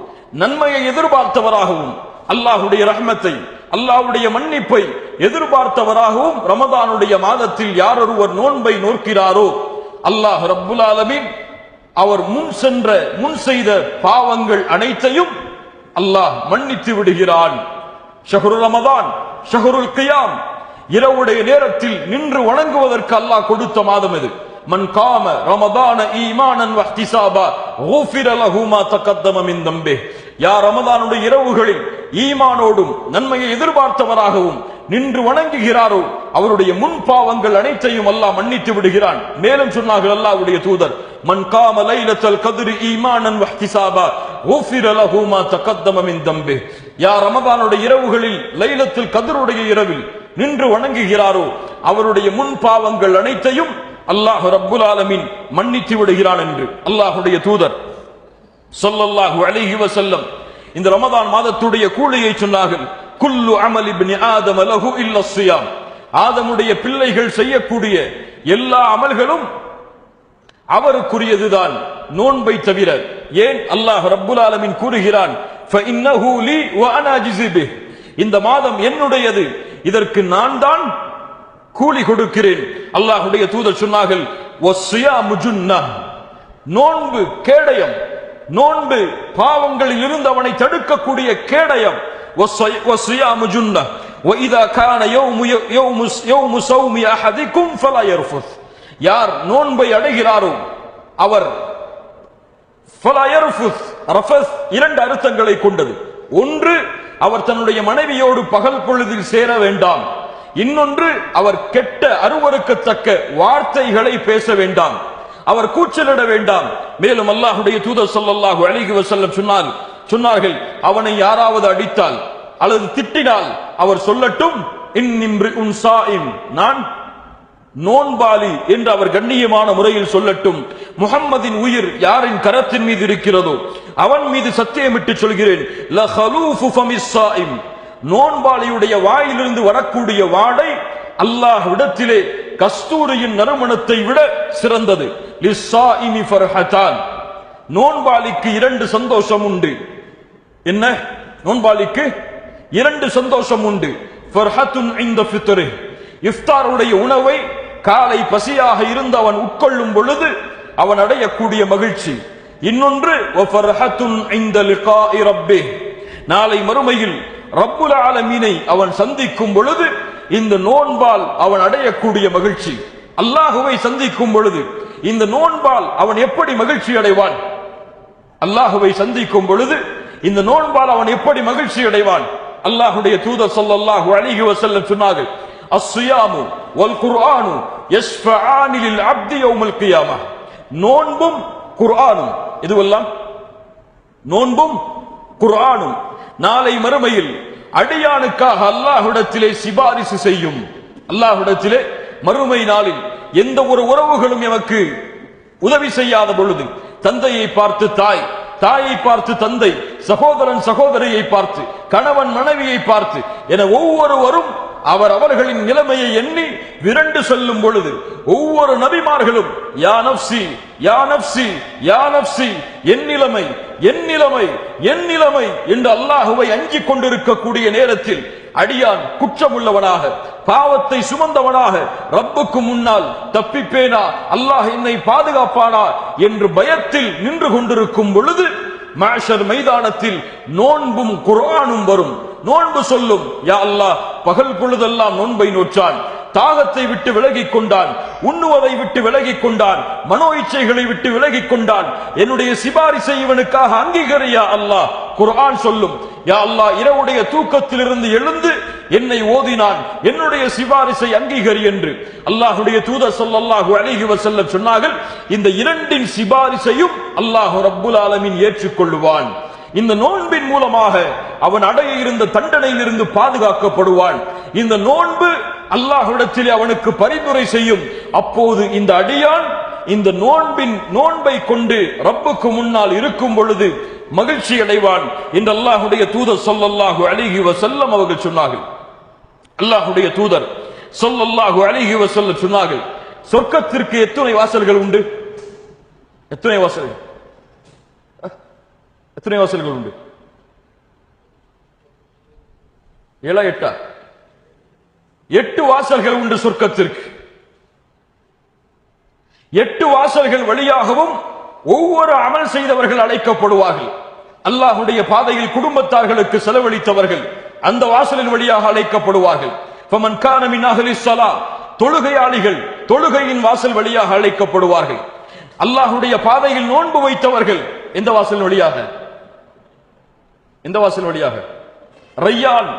[SPEAKER 1] நன்மையை எதிர்பார்த்தவராகவும் அல்லாஹ்வுடைய ரஹ்மத்தை, அல்லாஹ்வுடைய மன்னிப்பை எதிர்பார்த்தவராகவும் ரமதானுடைய மாதத்தில் யார் ஒருவர் நோன்பை நோக்கிறாரோ, அல்லாஹ் ரப்புல் ஆலமீன் அவர் முன் செய்த பாவங்கள் அனைத்தையும் அல்லாஹ் மன்னித்து விடுகிறான். ஷஹ்ரு ரமதான், ஷஹ்ருல் கியாம், இரவுடைய நேரத்தில் நின்று வணங்குவதற்கு அல்லாஹ் கொடுத்த மாதம் இது. மன் காம ரமதான ஈமானன் வஹ்திசாபா குஃபிர லஹு மா தகத்தம மின் தம்பிஹ், யார் ரமதானுடைய இரவுகளில் ஈமானோடும் நன்மையை எதிர்பார்த்தவராகவும் நின்று வணங்குகிறாரோ அவருடைய முன் பாவங்கள் அனைத்தையும் அல்லாஹ் மன்னித்து விடுகிறான். மேலும் சொன்னார்கள் அல்லாஹ்வுடைய தூதர், மன் காம லைலத்துல் கத்ரி ஈமானன் வஹ்திசாபா குஃபிர லஹு மா தகத்தம மின் தம்பிஹ், யார் ரமதானுடைய இரவுகளில் லைலத்துல் கத்ருடைய இரவில் நின்று வணங்குகிறாரோ அவருடைய முன் பாவங்கள் அனைத்தையும் அல்லாஹ் ரப்புல் ஆலமீன் மன்னித்து விடுகிறான் என்று அல்லாஹ்வுடைய தூதர் ஸல்லல்லாஹு அலைஹி வஸல்லம் இந்த ரமதான் மாதத்துடைய கூலியை சொன்னார்கள். குல்லு அமல் இப்னி ஆதம லஹு இல்ல ஸியாம், ஆதமுடைய பிள்ளைகள் செய்யக்கூடிய எல்லா அமல்களும் அவருக்குரியதுதான், நோன்பை தவிர. ஏன்? அல்லாஹ் ரப்புல் ஆலமீன் கூறுகிறான், ஃபஇன்னஹு லீ வ அனா அஜ்ஸி பிஹ், இந்த மாதம் என்னுடையது, இதற்கு நான் தான் கூலி கொடுக்கிறேன். அல்லாஹ்வுடைய தூதர் சொன்னார்கள், வஸ்ஸியாமு ஜுன்னஹ், நோன்பு கேடயம், நோன்பு பாவங்களில் இருந்து அவனை தடுக்கக்கூடிய கேடயம். வஸ்ஸியாமு ஜுன்னஹ் வஇதா கான யௌமு ஸௌமி அஹதிக்கும் ஃபலா யர்ஃபுஸ், யார் நோன்பை அடைகிறாரோ அவர் ஃபலா யர்ஃபுஸ், ரஃபஸ் இரண்டு அர்த்தங்களை கொண்டது. ஒன்று, அவர் தன்னுடைய மனைவியோடு பகல் பொழுதில் சேர வேண்டாம். இன்னொன்று, அவர் கெட்ட அருவருக்கத்தக்க வார்த்தைகளை பேச வேண்டாம், அவர் கூச்சலிட வேண்டாம். மேலும் அல்லாஹ்வுடைய தூதர் ஸல்லல்லாஹு அலைஹி வஸல்லம் சொன்னார்கள், அவனை யாராவது அடித்தால் அல்லது திட்டினால் அவர் சொல்லட்டும், இன்னிம்ரிஉன் ஸாயிம், நான் நோன்பாளி என்று அவர் கண்ணியமான முறையில் சொல்லட்டும். முஹம்மதின் உயிர் யாரின் கரத்தின் மீது இருக்கிறதோ அவன் மீது சத்தியமிட்டு சொல்கிறேன், லஹலூஃபு ஃபமிஸ் ஸாயிம், நோன்பாளியுடைய வாயிலிருந்து வரக்கூடிய வாடை அல்லாஹ்விடத்திலே கஸ்தூரியின் நறுமணத்தை விட சிறந்தது. லிஸ்ஸாயிமி ஃபர்ஹதான், நோன்பாளிக்கு இரண்டு சந்தோஷம் உண்டு. என்ன? நோன்பாளிக்கு இரண்டு சந்தோஷம் உண்டு. ஃபர்ஹத்துன் இன்த ஃபித்ரி, இஃப்தாருடைய உணவை காலை பசியாக இருந்து அவன் உட்கொள்ளும் பொழுது அவன் அடையக்கூடிய மகிழ்ச்சி. இன்னொன்று வஃபர்ஹத்துன் இன்த லிகாஇ ரப்பிஹ், நாளை மறுமையில் ரப்புல் ஆலமீனை அவன் சந்திக்கும் பொழுது இந்த நோன்பால் அவன் அடையக்கூடிய மகிழ்ச்சி. அல்லாஹுவை சந்திக்கும் பொழுது இந்த நோன்பால் அவன் எப்படி மகிழ்ச்சி அடைவான்? அல்லாஹுவை சந்திக்கும் பொழுது இந்த நோன்பால் அவன் எப்படி மகிழ்ச்சி அடைவான்? அல்லாஹ்வுடைய தூதர் ஸல்லல்லாஹு அலைஹி வஸல்லம் சொன்னார்கள், அஸ்ஸியாமு வல் குர்ஆனு யஸ்ஃபஆனி லில் அப்தி யௌமல் கியாமஹ். நோன்பும் குர்ஆனும், இதுவெல்லாம் நோன்பும் குர்ஆனும் நாளை மறுமையில் அடியானுக்காக அல்லாஹ்விடத்திலே சிபாரிசு செய்யும். அல்லாஹ்விடத்திலே மறுமை நாளில் எந்த ஒரு உறவுகளும் எமக்கு உதவி செய்யாத பொழுது, தந்தையை பார்த்து தாய், தாயை பார்த்து தந்தை, சகோதரன் சகோதரியை பார்த்து, கணவன் மனைவியை பார்த்து என ஒவ்வொருவரும் அவர்களின் நிலைமையை எண்ணி விரண்டு செல்லும் பொழுது ஒவ்வொரு நபிமார்களும் யா நப்சி யா நப்சி யா நப்சி, என் நிலைமை என் நிலைமை என் நிலைமை என்று அல்லாஹுவை அஞ்சிக் கொண்டிருக்கக்கூடிய நேரத்தில் அடியான் குற்றமுள்ளவனாக, பாவத்தை சுமந்தவனாக ரப்புக்கு முன்னால் தப்பிப்பேனா, அல்லாஹ் என்னை பாதுகாப்பானா என்று பயத்தில் நின்று கொண்டிருக்கும் பொழுது மஹ்ஷர் மைதானத்தில் நோன்பும் குர்ஆனும் வரும். நோன்பு சொல்லும், யா அல்லாஹ் பகல் பொழுதெல்லாம் நோன்பை நோற்றான், தாகத்தை விட்டு விலகிக் கொண்டான், உண்ணுவதை விட்டு விலகிக் கொண்டான், மனோ இச்சைகளை விட்டு விலகிக் கொண்டான், என்னுடைய சிபாரிசை இவனுக்காக அங்கீகரியா அல்லாஹ். குர்ஆன் சொல்லும், யா அல்லாஹ் இரவுடைய தூக்கத்திலிருந்து எழுந்து என்னை ஓதினான், என்னுடைய சிபாரிசை அங்கீகரி என்று. அல்லாஹ்வுடைய தூதர் ஸல்லல்லாஹு அலைஹி வஸல்லம் சொன்னார்கள், இந்த இரண்டின் சிபாரிசையும் அல்லாஹ் ரப்புல் ஆலமீன் ஏற்றுக்கொள்வான். இந்த நோன்பின் மூலமாக அவன் அடைய இருந்த தண்டனையிலிருந்து பாதுகாக்கப்படுவான். இந்த நோன்பு அல்லாஹ்விடத்தில் அவனுக்கு பரிந்துரை செய்யும். அப்போது இந்த அடியான் இந்த நோன்பை கொண்டு ரப்புக்கு முன்னால் இருக்கும் பொழுது மகிழ்ச்சி அடைவான் என்று அல்லாஹ்வுடைய தூதர் ஸல்லல்லாஹு அலைஹி வஸல்லம் அவர்கள் சொன்னார்கள். அல்லாஹ்வுடைய தூதர் ஸல்லல்லாஹு அலைஹி வஸல்லம் சொன்னார்கள், சொர்க்கத்திற்கு எத்தனை வாசல்கள் உண்டு? எத்தனை வாசல்கள்? எத்தனை வாசல்கள் உண்டு? 7 8 8 வாசல்கள் உண்டு சொர்க்கத்திற்கு. 8 வாசல்கள் வழியாகவும் ஒவ்வொரு அமல் செய்தவர்கள் அழைக்கப்படுவார்கள். அல்லாஹ்வுடைய பாதையில் குடும்பத்தார்களுக்கு செலவழித்தவர்கள் அந்த வாசலின் வழியாக அழைக்கப்படுவார்கள். ஃபமன் கான மின் அஹ்லிஸ் ஸலா, தொழுகையாளிகள் தொழுகையின் வாசல் வழியாக அழைக்கப்படுவார்கள். அல்லாஹ்வுடைய பாதையில் நோன்பு வைத்தவர்கள் எந்த வாசல் வழியாக? எந்த வாசல் வழியாக? ரையான்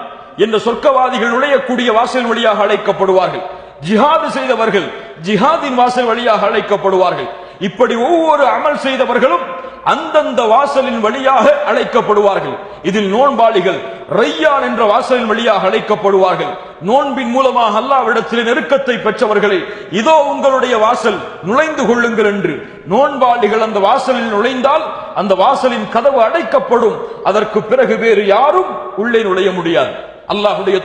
[SPEAKER 1] என்ற சொர்க்கவாதிகள் நுழையக்கூடிய வாசல் வழியாக அழைக்கப்படுவார்கள். ஜிஹாது செய்தவர்கள் ஜிஹாதின் வாசல் வழியாக அழைக்கப்படுவார்கள். இப்படி ஒவ்வொரு அமல் செய்தவர்களும் அந்தந்த வாசலின் வழியாக அழைக்கப்படுவார்கள். இதில் நோன்பாளிகள் ரையான் என்ற வாசலின் வழியாக அழைக்கப்படுவார்கள். நோன்பின் மூலமாக அல்லாஹ்விடத்தில் நெருக்கத்தை பெற்றவர்களே, இதோ உங்களுடைய வாசல், நுழைந்து கொள்ளுங்கள் என்று நோன்பாளிகள் அந்த வாசலில் நுழைந்தால் அந்த வாசலின் கதவு அடைக்கப்படும். அதற்கு பிறகு வேறு யாரும் உள்ளே நுழைய முடியாது. அல்லாஹ்வுடைய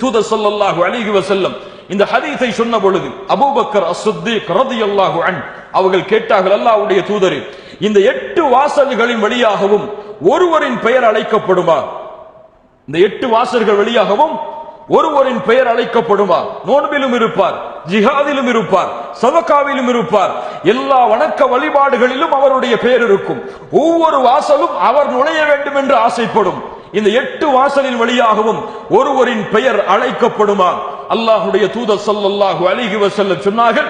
[SPEAKER 1] தூதர் ஸல்லல்லாஹு அலைஹி வஸல்லம் இந்த ஹதீஸை சொன்ன பொழுது அபூபக்கர் அஸ்-சித்தீக் ரலியல்லாஹு அன்ஹு அவர்கள் கேட்டார்கள், அல்லாஹ்வுடைய தூதரே, இந்த 8 வாசல்களின் வழியாகவும் ஒருவரின் பெயர் அழைக்கப்படுமா? இந்த 8 வாசல்கள் வழியாகவும் ஒருவரின் பெயர் அழைக்கப்படுமா? நோன்பிலும் இருப்பார், ஜிஹாதிலும் இருப்பார், சதகாவிலும் இருப்பார், எல்லா வணக்க வழிபாடுகளிலும் அவருடைய பெயர் இருக்கும். ஒவ்வொரு வாசலும் அவர் நுழைய வேண்டும் என்று ஆசைப்படும். இந்த 8 வாசலின் வழியாகவும் ஒருவரின் பெயர் அழைக்கப்படுமா? அல்லாஹ்வுடைய தூதர் ஸல்லல்லாஹு அலைஹி வஸல்லம் சொன்னார்கள்,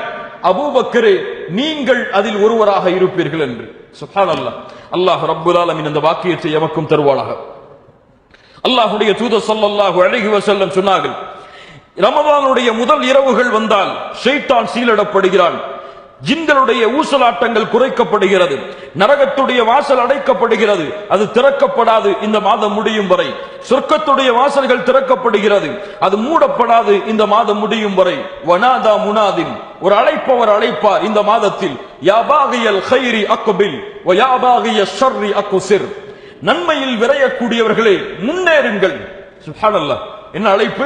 [SPEAKER 1] அபூபக்கரே, நீங்கள் அதில் ஒருவராக இருப்பீர்கள் என்று. சுப்ஹானல்லாஹ். அல்லாஹ் ரப்புல் ஆலமீன் இந்த வாக்கியத்தை எமக்கும் தருவானாக. அல்லாஹ்வுடைய தூதர் ஸல்லல்லாஹு அலைஹி வஸல்லம் சொன்னார்கள், ரமதானுடைய முதல் இரவுகள் வந்தால் ஷைத்தான் சீலடப்படுகிறான், ஜின்களுடைய ஊசலாட்டங்கள் குறைக்கப்படுகிறது, நரகத்துடைய வாசல் அடைக்கப்படுகிறது, அது திறக்கப்படாது இந்த மாதம் முடியும் வரை. சொர்க்கத்துடைய வாசல்கள் திறக்கப்படுகிறது, அது மூடப்படாது இந்த மாதம் முடியும் வரை. வனாதா முனாதின், ஒரு அழைப்பவர் அழைப்பார் இந்த மாதத்தில், யா பாகியல் கைரி அக்பில் வ யா பாகிய ஷர்ரி அக்ஸிர், நன்மையில் விரையக்கூடியவர்களே முன்னேறுங்கள். சுப்ஹானல்லாஹ். என்ன அழைப்பு?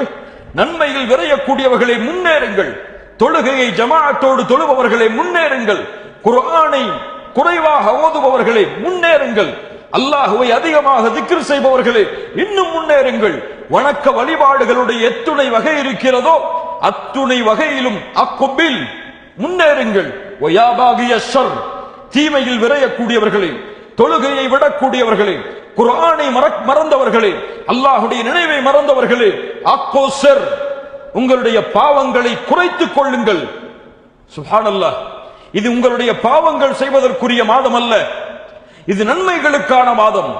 [SPEAKER 1] நன்மையில் விரையக்கூடியவர்களே முன்னேறுங்கள், தொழுகையை ஜமாஅத்தோடு தொழுபவர்களே முன்னேறுங்கள், குர்ஆனை குறைவாக ஓதுபவர்களே முன்னேறுங்கள், அல்லாஹ்வை அதிகமாக திக்ர் செய்பவர்களே இன்னும் முன்னேறுங்கள். வணக்க வழிபாடுகளுடைய எத்துணை வகை இருக்கிறதோ அத்துணை வகையிலும் அக்குபில் முன்னேறுங்கள். வயாபாகிய ஷர், தீமையில் விரையக்கூடியவர்களே, தொழுகையை விடக்கூடியவர்களே, குர்ஆனை மறந்தவர்களே, அல்லாஹ்வுடைய நினைவை மறந்தவர்களே, அக்கோசர், உங்களுடைய பாவங்களை குறைத்துக் கொள்ளுங்கள். சுப்ஹானல்லாஹ். இது உங்களுடைய பாவங்கள் செய்வதற்குரிய மாதம் அல்ல, இது நன்மைகளுக்கான மாதம்,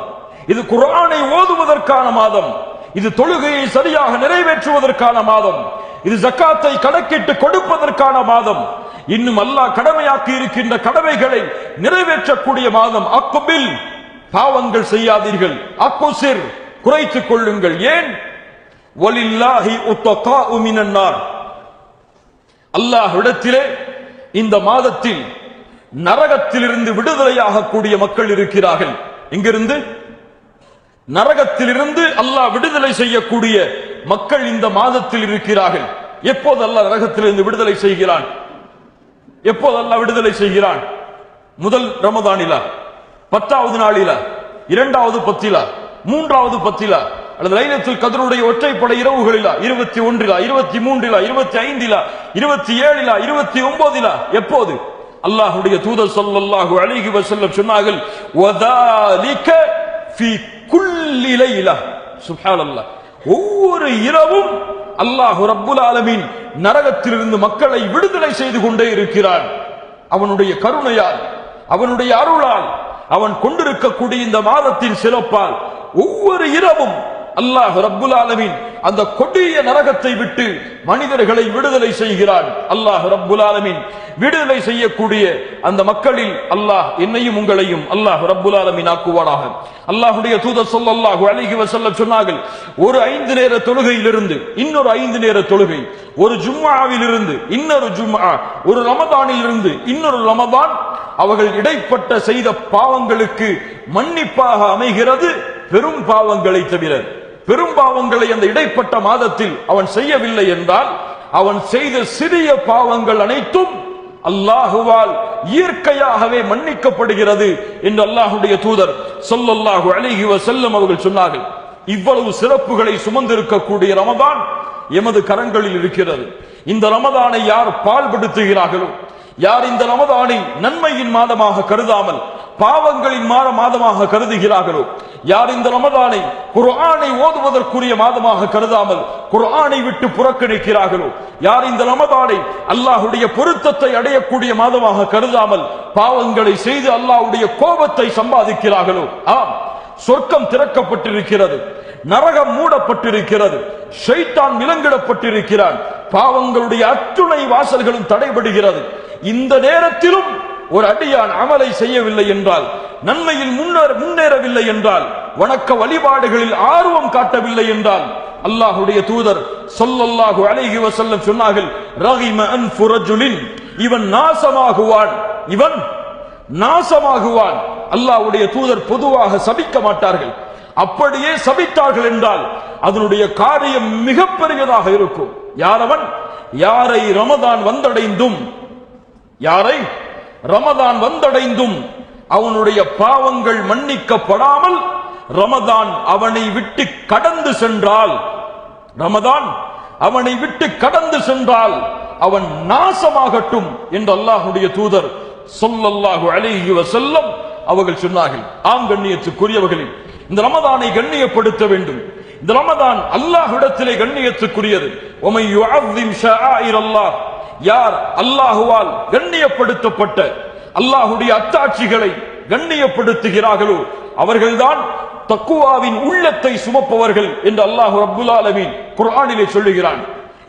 [SPEAKER 1] இது குர்ஆனை ஓதுவதற்கான மாதம், இது தொழுகையை சரியாக நிறைவேற்றுவதற்கான மாதம், இது ஜக்காத்தை கணக்கிட்டு கொடுப்பதற்கான மாதம், இன்னும் அல்லாஹ் கடமையாக்கி இருக்கின்ற கடமைகளை நிறைவேற்றக்கூடிய மாதம். அக்பில், பாவங்கள் செய்யாதீர்கள், அக்குசிர், குறைத்துக் கொள்ளுங்கள். ஏன்? வலில்லாஹி உத்தகாஉ மினன் நார், அல்லாஹ்விடத்திலே இந்த மாதத்தில் நரகத்திலிருந்து விடுதலையாகக்கூடிய மக்கள் இருக்கிறார்கள். எங்கிருந்து? நரகத்திலிருந்து அல்லாஹ் விடுதலை செய்யக்கூடிய மக்கள் இந்த மாதத்தில் இருக்கிறார்கள். எப்போது அல்லாஹ் நரகத்திலிருந்து விடுதலை செய்கிறான்? எப்போது அல்லாஹ் விடுதலை செய்கிறான்? முதல் ரமதானிலா, 10வது நாளிலா, 2வது பத்திலா, 3வது பத்திலா, அல்லது லைலத்துல் கத்ருடைய ஒற்றைப்படை இரவுகளிலா, 21, 23, 25, 27, 29? எப்போது? அல்லாஹ்வுடைய தூதர் ஸல்லல்லாஹு அலைஹி வஸல்லம் சொன்னார்கள், வதாலிக ஃபீ குல்லி லைலா. சுப்ஹானல்லாஹ், ஒவ்வொரு இரவும் அல்லாஹ் ரப்புல் ஆலமீன் நரகத்திலிருந்து மக்களை விடுதலை செய்து கொண்டே இருக்கிறான். அவனுடைய கருணையால், அவனுடைய அருளால், அவன் கொண்டிருக்கக்கூடிய இந்த மாதத்தின் சிறப்பால் ஒவ்வொரு இரவும் அல்லாஹ் ரப்புல் ஆலமீன் அந்த கொடிய நரகத்தை விட்டு மனிதர்களை விடுதலை செய்கிறான். அல்லாஹ் ரப்புல் ஆலமீன் விடுதலை செய்யக்கூடிய அந்த மக்களில் அல்லாஹ் என்னையும் உங்களையும் அல்லாஹ் ரப்புல் ஆலமீன் ஆக்குவானாக. அல்லாஹ்வுடைய தூதர் ஸல்லல்லாஹு அலைஹி வஸல்லம் சொன்னார்கள், ஒரு 5 நேர தொழுகையிலிருந்து இன்னொரு 5 நேர தொழுகை, ஒரு ஜும்ஆவிலிருந்து இன்னொரு ஜும்ஆ, ஒரு ரமதானில் இருந்து இன்னொரு ரமதான், அவர்கள் இடைப்பட்ட செய்த பாவங்களுக்கு மன்னிப்பாக அமைகிறது, பெரும் பாவங்களை தவிர. பெரும் பாவங்களை அந்த இடைப்பட்ட மாதத்தில் அவன் செய்யவில்லை என்றால், அவன் செய்த சிறிய பாவங்கள் அனைத்தும் அல்லாஹுவால் இயற்கையாகவே மன்னிக்கப்படுகிறது என்று அல்லாஹ்வுடைய தூதர் ஸல்லல்லாஹு அலைஹி வஸல்லம் அவர்கள் சொன்னார்கள். இவ்வளவு சிறப்புகளை சுமந்திருக்கக்கூடிய ரமதான் எமது கரங்களில் இருக்கிறது. இந்த ரமதானை யார் பால்படுத்துகிறார்களோ, யார் இந்த ரமதானை நன்மையின் மாதமாக கருதாமல் பாவங்களின் மாதமாக கருதுகிறார்களோ, யார் இந்த ரமதானை குர்ஆனை ஓதுவதற்குரிய மாதமாக கருதாமல் குர்ஆனை விட்டு புறக்கணிக்கிறார்களோ, யார் இந்த ரமதானை அல்லாஹ்வுடைய பொருத்தத்தை அடையக்கூடிய மாதமாக கருதாமல் பாவங்களை செய்து அல்லாஹ்வுடைய கோபத்தை சம்பாதிக்கிறார்களோ, ஆம், சொர்க்கம் திறக்கப்பட்டிருக்கிறது, நரகம் மூடப்பட்டிருக்கிறது, ஷைத்தான் விலங்கிடப்பட்டிருக்கிறான், பாவங்களுடைய அத்துணை வாசல்களும் தடைபடுகிறது. இந்த நேரத்திலும் ஒரு அடியான் அமலை செய்யவில்லை என்றால், நன்மையில் முன்னேறவில்லை என்றால், வணக்க வழிபாடுகளில் ஆர்வம் காட்டவில்லை என்றால், அல்லாஹ்வுடைய தூதர் ஸல்லல்லாஹு அலைஹி வஸல்லம் சொன்னார்கள், ரகிம அன்ஃபு ரஜுலின், இவன் நாசமாகுவான், இவன் நாசமாகுவான். அல்லாஹ்வுடைய தூதர் பொதுவாக சபிக்க மாட்டார்கள். அப்படியே சபித்தார்கள் என்றால் அதனுடைய காரியம் மிக பெரியதாக இருக்கும். யாரவன்? யாரை ரமதான் வந்தடைந்தும், யாரை ரமதான் வந்தடைந்தும் அவனுடைய பாவங்கள் மன்னிக்கப்படாமல் ரமதான் அவனை விட்டு கடந்து சென்றால், ரமதான் அவனை விட்டு கடந்து சென்றால் அவன் நாசமாகட்டும் என்று அல்லாஹ்வுடைய தூதர் ஸல்லல்லாஹு அலைஹி வஸல்லம் அவர்கள் சொன்னார்கள். ஆம் கண்ணியத்துக்குரியவர்களே, இந்த ரமதானை கண்ணியப்படுத்த வேண்டும். இந்த ரமதான் அல்லாஹ்விடத்திலே கண்ணியத்துக்குரியது. வமை யுஅzzிம் ஷஆயிரல்லாஹ், யார் அல்லாஹுவால் கண்ணியப்படுத்தப்பட்ட அல்லாஹ்வுடைய அத்தாட்சிகளை கண்ணியப்படுத்துகிறார்களோ அவர்கள்தான் தக்குவாவின் உள்ளத்தை சுமப்பவர்கள் என்று அல்லாஹ் ரப்புல் ஆலமீன் குர்ஆனிலே சொல்லுகிறான்.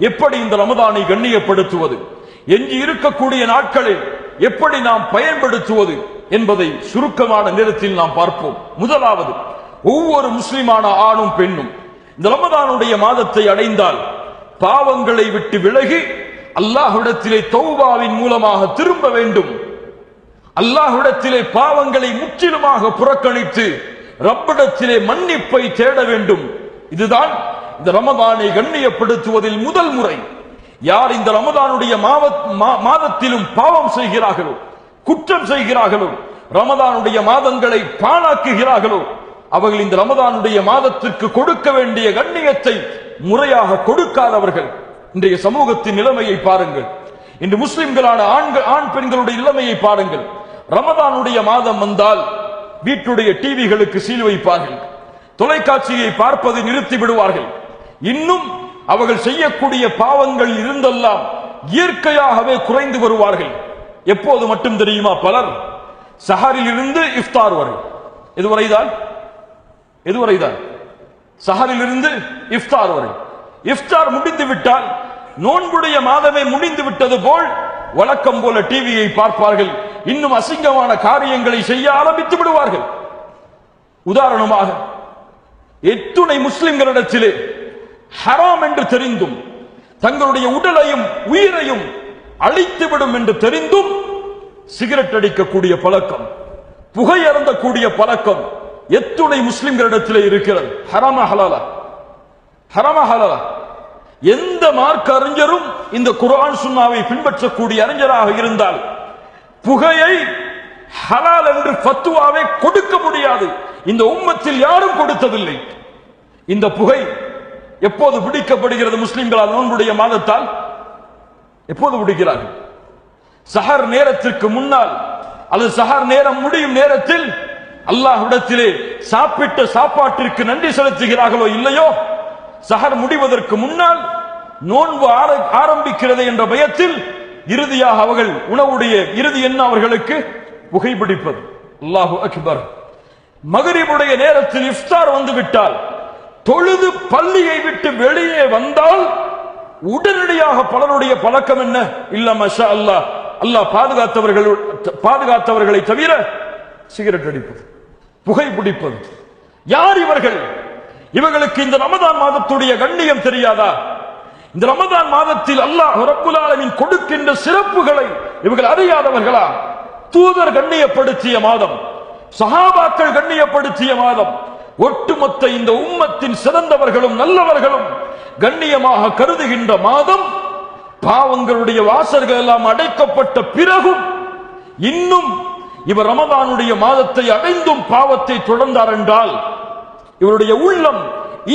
[SPEAKER 1] எப்படி இந்த ரமதானை கண்ணியப்படுத்துவது, எஞ்சி இருக்கக்கூடிய நாட்களில் எப்படி நாம் பயன்படுத்துவது என்பதை சுருக்கமான நேரத்தில் நாம் பார்ப்போம். முதலாவது, ஒவ்வொரு முஸ்லிமான ஆணும் பெண்ணும் இந்த ரமதானுடைய மாதத்தை அடைந்தால் பாவங்களை விட்டு விலகி அல்லாஹ்விடத்திலே தௌபாவின் மூலமாக திரும்ப வேண்டும். அல்லாஹ்விடத்திலே பாவங்களை முற்றிலுமாக புறக்கணித்து ரப்பிடத்திலே மன்னிப்பை தேட வேண்டும். இதுதான் இந்த ரமதானை கண்ணியப்படுத்துவதில் முதல் முறை. யார் இந்த ரமதானுடைய மாதத்திலும் பாவம் செய்கிறார்களோ, குற்றம் செய்கிறார்களோ, ரமதானுடைய மாதங்களை பாழாக்குகிறார்களோ, அவர்கள் இந்த ரமதானுடைய மாதத்திற்கு கொடுக்க வேண்டிய கண்ணியத்தை முறையாக கொடுக்காதவர்கள். இன்றைய சமூகத்தின் நிலைமையை பாருங்கள். இன்று முஸ்லிம்களான ஆண் பெண்களுடைய நிலைமையை பாருங்கள். ரமதானுடைய மாதம் வந்தால் வீட்டுடைய டிவிகளுக்கு சீல் வைப்பார்கள், தொலைக்காட்சியை பார்ப்பதை நிறுத்தி விடுவார்கள். இன்னும் அவர்கள் செய்யக்கூடிய பாவங்கள் இருந்தெல்லாம் இயற்கையாகவே குறைந்து வருவார்கள். எப்போது மட்டும் தெரியுமா? பலர் சஹரில் இருந்து இஃப்தார் வரை, இதுவரைதான் எதுவரைதான்? சஹரிலிருந்து இஃப்தார் வரை. இஃப்தார் முடிந்து விட்டால் நோன்புடைய மாதமே முடிந்து விட்டது போல் வழக்கம் போல டிவியை பார்ப்பார்கள். இன்னும் அசிங்கமான காரியங்களை செய்ய ஆரம்பித்து விடுவார்கள். உதாரணமாக, எத்துணை முஸ்லிம்களிடத்திலே ஹராம் என்று தெரிந்தும் தங்களுடைய உடலையும் உயிரையும் அழித்துவிடும் என்று தெரிந்தும் சிகரெட் அடிக்கக்கூடிய பழக்கம், புகை அருந்தக்கூடிய பழக்கம் எத்துணை முஸ்லிம்களிடத்திலே இருக்கிறது. ஹராமா ஹலாலா? ஹராமா ஹலாலா? எந்த மார்க்க அறிஞரும் இந்த குர்ஆன் சுன்னாவை பின்பற்றக்கூடிய அறிஞராக இருந்தால் புகையை ஹலால் என்று ஃபத்வாவை கொடுக்க முடியாது. இந்த உம்மத்தில் யாரும் கொடுத்ததில்லை. இந்த புகை எப்போது பிடிக்கப்படுகிறது முஸ்லிம்களால்? நோன்புடைய மாதத்தால். எப்போது பிடிக்கிறார்கள்? சஹர் நேரத்திற்கு முன்னால் அல்லது சஹர் நேரம் முடியும் நேரத்தில் அல்லாஹ்விடத்திலே சாப்பிட்ட சாப்பாட்டிற்கு நன்றி செலுத்துகிறார்களோ இல்லையோ, சஹர் முடிவதற்கு முன்னால் நோன்பு ஆரம்பிக்கிறது என்ற பயத்தில் இறுதியாக அவர்கள் உணவுடைய இறுதி என்ன அவர்களுக்கு புகைப்பிடிப்பது. அல்லாஹு அக்பர். மகரிபுடைய நேரத்தில் இஃப்தார் வந்து விட்டால், தொழுது பள்ளியை விட்டு வெளியே வந்தால் உடனடியாக பலருடைய பழக்கம் என்ன? இல்ல மஷா அல்லாஹ், அல்லாஹ் பாதுகாத்தவர்களை தவிர சிகரெட் அடிப்பது, புகை பிடிப்பது. யார் இவர்கள்? இவர்களுக்கு இந்த ரமதான் மாதத்துடைய கண்ணியம் தெரியாதா? இந்த ரமதான் மாதத்தில் அல்லாஹ் ரப்புல் ஆலமீன் கொடுக்கின்ற சிறப்புகளை இவர்கள் அறியாதவர்களா? தூதர் கண்ணியப்படுத்திய மாதம், சஹாபாக்கள் கண்ணியப்படுத்திய மாதம், ஒட்டுமொத்த இந்த உம்மத்தின் சிறந்தவர்களும் நல்லவர்களும் கண்ணியமாக கருதுகின்ற மாதம், பாவங்களுடைய வாசல்கள் எல்லாம் அடைக்கப்பட்ட பிறகும் இன்னும் இவர் ரமதானுடைய மாதத்தை அடைந்தும் பாவத்தை தொடர்ந்தார் என்றால் இவருடைய உள்ளம்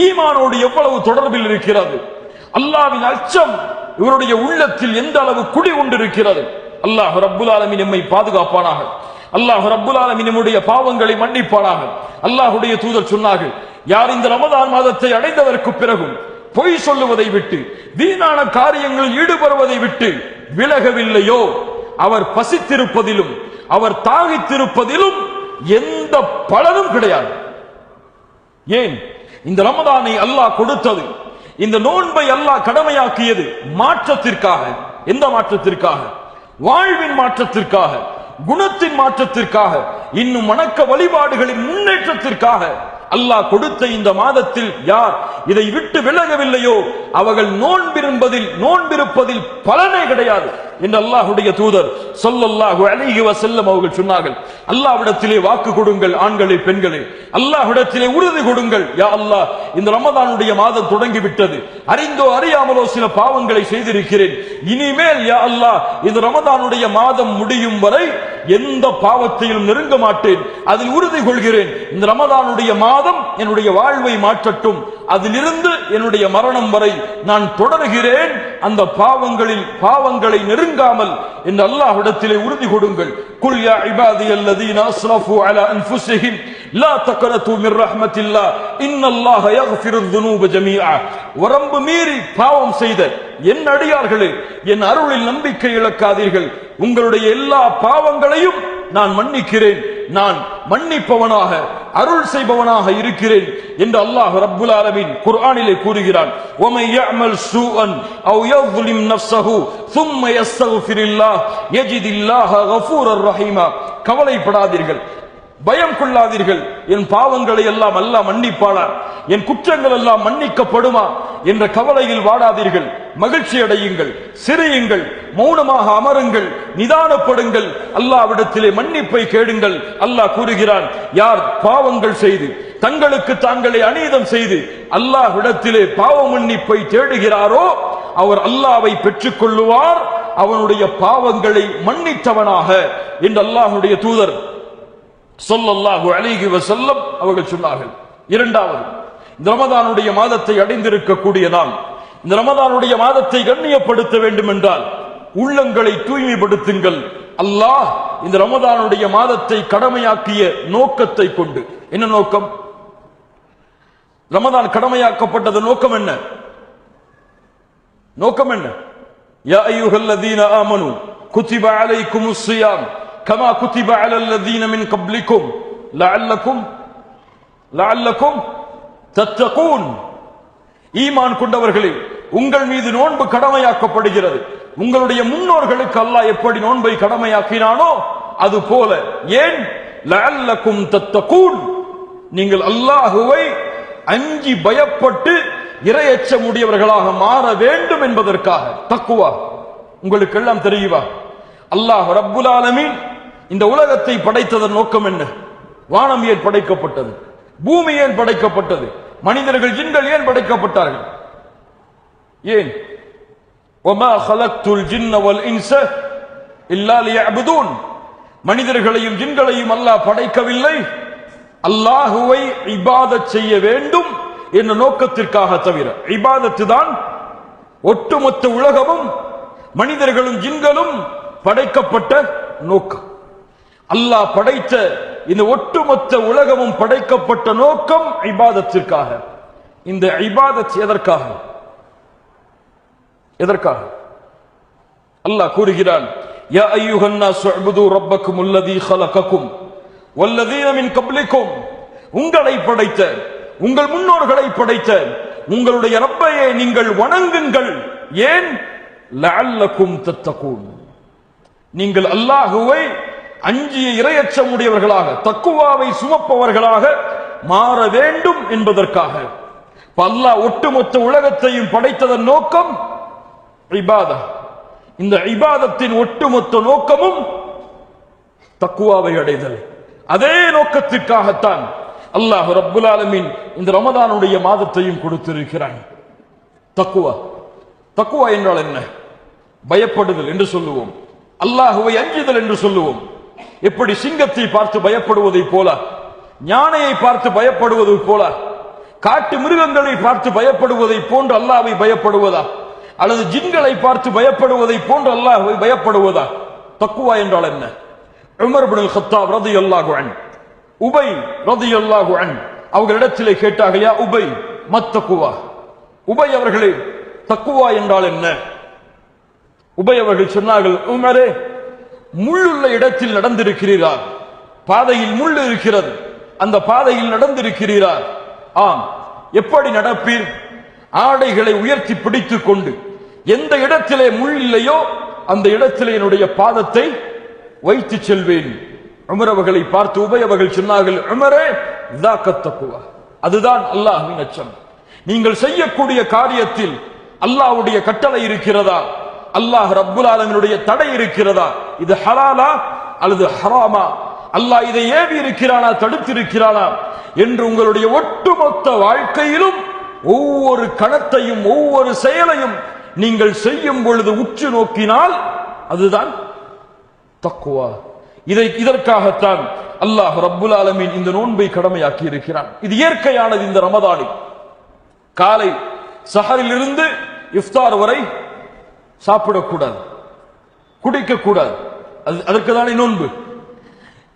[SPEAKER 1] ஈமானோடு எவ்வளவு தொடர்பில் இருக்கிறது? அல்லாஹ்வின் அச்சம் இவருடைய உள்ளத்தில் எந்த அளவு குடி கொண்டிருக்கிறது? அல்லாஹ் ரப்புல் ஆலமீன் நம்மை பாதுகாப்பானாக. அல்லாஹ் ரப்புல் ஆலமீன் நம்முடைய பாவங்களை மன்னிப்பானாக. அல்லாஹ்வுடைய தூதர் சொன்னார்கள், யார் இந்த ரமதான் மாதத்தை அடைந்ததற்கு பிறகும் பொய் சொல்லுவதை விட்டு வீணான காரியங்களில் ஈடுபடுவதை விட்டு விலகவில்லையோ, அவர் பசித்திருப்பதிலும் அவர் தாகித்திருப்பதிலும் எந்த பலனும் கிடையாது. ஏன்? இந்த ரமதானை அல்லாஹ் கொடுத்தது, இந்த நோன்பை அல்லாஹ் கடமையாக்கியது மாற்றத்திற்காக. எந்த மாற்றத்திற்காக? வாழ்வின் மாற்றத்திற்காக, குணத்தின் மாற்றத்திற்காக, இன்னும் வணக்க வழிபாடுகளின் முன்னேற்றத்திற்காக அல்லாஹ் கொடுத்த இந்த மாதத்தில் யார் இதை விட்டு விலகவில்லையோ அவர்கள் நோன்பிருப்பதில் பலனே கிடையாது என்று அல்லாஹ்வுடைய தூதர் ஸல்லல்லாஹு அலைஹி வஸல்லம் அவர்கள் சொன்னார்கள். அல்லாஹ்விடத்திலே வாக்கு கொடுங்கள் ஆண்களே பெண்களே, அல்லாஹ்விடத்திலே உறுதி கொடுங்கள். யா அல்லாஹ், இந்த ரமதானுடைய மாதம் தொடங்கிவிட்டது, அறிந்தோ அறியாமலோ சில பாவங்களை செய்திருக்கிறேன், இனிமேல் யா அல்லாஹ் இந்த ரமதானுடைய மாதம் முடியும் வரை எந்த பாவத்தையும் நெருங்க மாட்டேன், அதில் உறுதி கொள்கிறேன். இந்த ரமதானுடைய மாதம் என்னுடைய வாழ்வை மாற்றட்டும், அதிலிருந்து என்னுடைய மரணம் வரை நான் தொடர்கிறேன், அந்த பாவங்களை நெருங்காமல் என்று அல்லாஹ்விடத்திலே உறுதி கொடுங்கள். குல் யா இபாதியல்லதீன அஸ்ரஃபு அலா அன்ஃபுஸிஹிம் லா தக்னது மிர் ரஹ்மத்தில்லாஹ் இன்னல்லாஹ யக்ஃபிருத் துனூப ஜமீஆ. வரம்பு மீறி பாவம் செய்த என் அடியார்களே, என் அருளில் நம்பிக்கை இழக்காதீர்கள், உங்களுடைய எல்லா பாவங்களையும் நான் மன்னிக்கிறேன், நான் மன்னிப்பவனாக அருள் செய்பவனாக இருக்கிறேன் என்று அல்லாஹ் ரப்புல் ஆலமீன் குர்ஆனிலே கூறுகிறான். وَمَن يَعْمَلْ سُوءًا أَوْ يَظْلِمْ نَفْسَهُ ثُمَّ يَسْتَغْفِرِ اللَّهَ يَجِدِ اللَّهَ غَفُورًا رَحِيمًا. கவலைப்படாதீர்கள், பயம் கொள்ளாதீர்கள், என் பாவங்களை எல்லாம் அல்லாஹ் மன்னிப்பானா, என் குற்றங்கள் எல்லாம் மன்னிக்கப்படுமா என்ற கவலையில் வாடாதீர்கள். மகிழ்ச்சி அடையுங்கள், சிரியுங்கள், மௌனமாக அமருங்கள், நிதானப்படுங்கள், அல்லாஹ்விடத்திலே மன்னிப்பை கேளுங்கள். அல்லாஹ் கூறுகிறான், யார் பாவங்கள் செய்து தங்களுக்கு தாங்களே அநீதம் செய்து அல்லாஹ்விடத்திலே பாவ மன்னிப்பை தேடுகிறாரோ அவர் அல்லாஹ்வை பெற்றுக் கொள்ளுவார், அவனுடைய பாவங்களை மன்னித்தவனாக என்று அல்லாஹ்வுடைய தூதர் ஸல்லல்லாஹு அலைஹி வஸல்லம் அவர்கள் சொன்னார்கள். இரண்டாவது, இந்த ரமதானுடைய மாதத்தை அடைந்திருக்கக்கூடிய நாம் இந்த ரமதானுடைய மாதத்தை கண்ணியப்படுத்த வேண்டும் என்றால் உள்ளங்களை தூய்மைப்படுத்துங்கள். அல்லாஹ் இந்த ரமதானுடைய மாதத்தை கடமையாக்கிய நோக்கத்தை கொண்டு. என்ன நோக்கம்? ரமதான் கடமையாக்கப்பட்டது நோக்கம் என்ன? நோக்கம் என்ன? யா அய்யுஹல்லதீன ஆமனு குதிப அலைக்குமுஸ் ஸியாம் கமா குதிப அலல்லதீன மின் கப்லிக்கும் லஅல்லக்கும் லஅல்லகும் தத்தகூன். ஈமான் கொண்டவர்களே, உங்கள் மீது நோன்பு கடமையாக்கப்படுகிறது. உங்களுடைய முன்னோர்களுக்கு அல்லாஹ் எப்படி நோன்பை கடமையாக்கினானோ அது போல. ஏன்? லஅல்லகும் தத்தகூன், நீங்கள் அல்லாஹுவை அஞ்சி பயப்பட்டு இறையச்சமுடையவர்களாக மாற வேண்டும் என்பதற்காக. தக்குவா உங்களுக்கு எல்லாம் தெரியுமா? அல்லாஹ் ரப்புல் ஆலமீன் இந்த உலகத்தை படைத்ததன் நோக்கம் என்ன? வானம் ஏன் படைக்கப்பட்டது? பூமி ஏன் படைக்கப்பட்டது? மனிதர்கள் ஜின்கள் ஏன் படைக்கப்பட்டார்கள்? ஏன்? வமா خلقtul ஜின்ன வல் இன்ஸ இல்லா லியஅபுதூன். மனிதர்களையும் ஜின்களையும் அல்லாஹ் படைக்கவில்லை அல்லாஹுவை இபாதத் செய்ய வேண்டும் என்ற நோக்கத்திற்காக தவிர. இபாதத்து தான் ஒட்டுமொத்த உலகமும் மனிதர்களும் ஜின்களும் படைக்கப்பட்ட நோக்கம். அல்லாஹ் படைத்த இந்த ஒட்டுமொத்த உலகமும் படைக்கப்பட்ட நோக்கம் இபாதத்திற்காக. இந்த இபாதத் எதற்காக? எதற்காக? அல்லாஹ் கூறுகிறான், யா அய்யுஹன் நாஸ் உஅ்புது ரப்பக்கும் அல்லதீ خلقக்கும் வல்லதீன மின் கப்லிக்கும். உங்களை படைத்த, உங்கள் முன்னோர்களை படைத்த உங்களுடைய ரப்பையை நீங்கள் வணங்குங்கள். ஏன்? லஅல்லகும் தத்தகூன், நீங்கள் அல்லாஹுவை அஞ்சிய இறையச்சமுடையவர்களாக, தக்குவாவை சுமப்பவர்களாக மாற வேண்டும் என்பதற்காக. அல்லாஹ் ஒட்டுமொத்த உலகத்தையும் படைத்ததன் நோக்கம் இபாதா. இந்த இபாதத்தின் ஒட்டுமொத்த நோக்கமும் தக்குவாவை அடைதல். அதே நோக்கத்திற்காகத்தான் அல்லாஹ் ரப்புல் ஆலமீன் இந்த ரமதானுடைய மாதத்தையும் கொடுத்திருக்கிறான். தக்குவா. தக்குவா என்றால் என்ன? பயப்படுதல் என்று சொல்லுவோம், அல்லாஹுவை அஞ்சுதல் என்று சொல்லுவோம். எப்படி சிங்கத்தை பார்த்து பயப்படுவதை போல, ஞானையை பார்த்து பயப்படுவதை போல, காட்டு மிருகங்களை பார்த்து பயப்படுவதை போன்று அல்லாஹ்வை பயப்படுவதா, அல்லது ஜின்களை பார்த்து பயப்படுவதை போன்று அல்லாஹ்வை பயப்படுவதா? தக்குவா என்றால் என்ன? உமர் இப்னு அல்-கத்தாப் ரலியல்லாஹு அன்ஹு, உபை ரலியல்லாஹு அன்ஹு அவர்களிடத்திலே கேட்டார்கள், யா உபை மத்தக்குவா, உபை அவர்களே தக்குவா என்றால் என்ன? உபை அவர்கள் சொன்னார்கள், உமரே, முள்ளுள்ள இடத்தில் நடந்திருக்கிறீரா? பாதையில் முள் இருக்கிறது, அந்த பாதையில் நடந்திருக்கிறீரா? ஆம். எப்படி நடப்பீர்? ஆடைகளை உயர்த்தி பிடித்துக் கொண்டு எந்த இடத்திலே முள் இல்லையோ அந்த இடத்திலே என்னுடைய பாதத்தை வைத்து செல்வேன். உமர் அவர்களை பார்த்து உபை அவர்கள் சொன்னார்கள், உமரே, ஸாகத் தக்வா, அதுதான் அல்லாஹ்வின் அச்சம். நீங்கள் செய்யக்கூடிய காரியத்தில் அல்லாஹ்வுடைய கட்டளை இருக்கிறதா, அல்லாஹ் ரப்புல் ஆலமீனுடைய தடை இருக்கிறதா, இது ஹலாலா அல்லது ஹராமா, அல்லாஹ் இதை ஏவி இருக்கிறானா தடுத்திருக்கிறானா என்று உங்களுடைய ஒட்டுமொத்த வாழ்க்கையிலும் ஒவ்வொரு கணத்தையும் ஒவ்வொரு செயலையும் நீங்கள் செய்யும் பொழுது உற்று நோக்கினால் அதுதான் தக்வா. இதற்காகத்தான் அல்லாஹ் ரப்புல் ஆலமீன் இந்த நோன்பை கடமையாக்கி இருக்கிறான். இது இயற்கையானது. இந்த ரமதானில் காலை சஹரில் இருந்து இஃப்தார் வரை சாப்பிடக்கூடாது, குடிக்கக்கூடாது. அதற்கு தானே நோன்பு.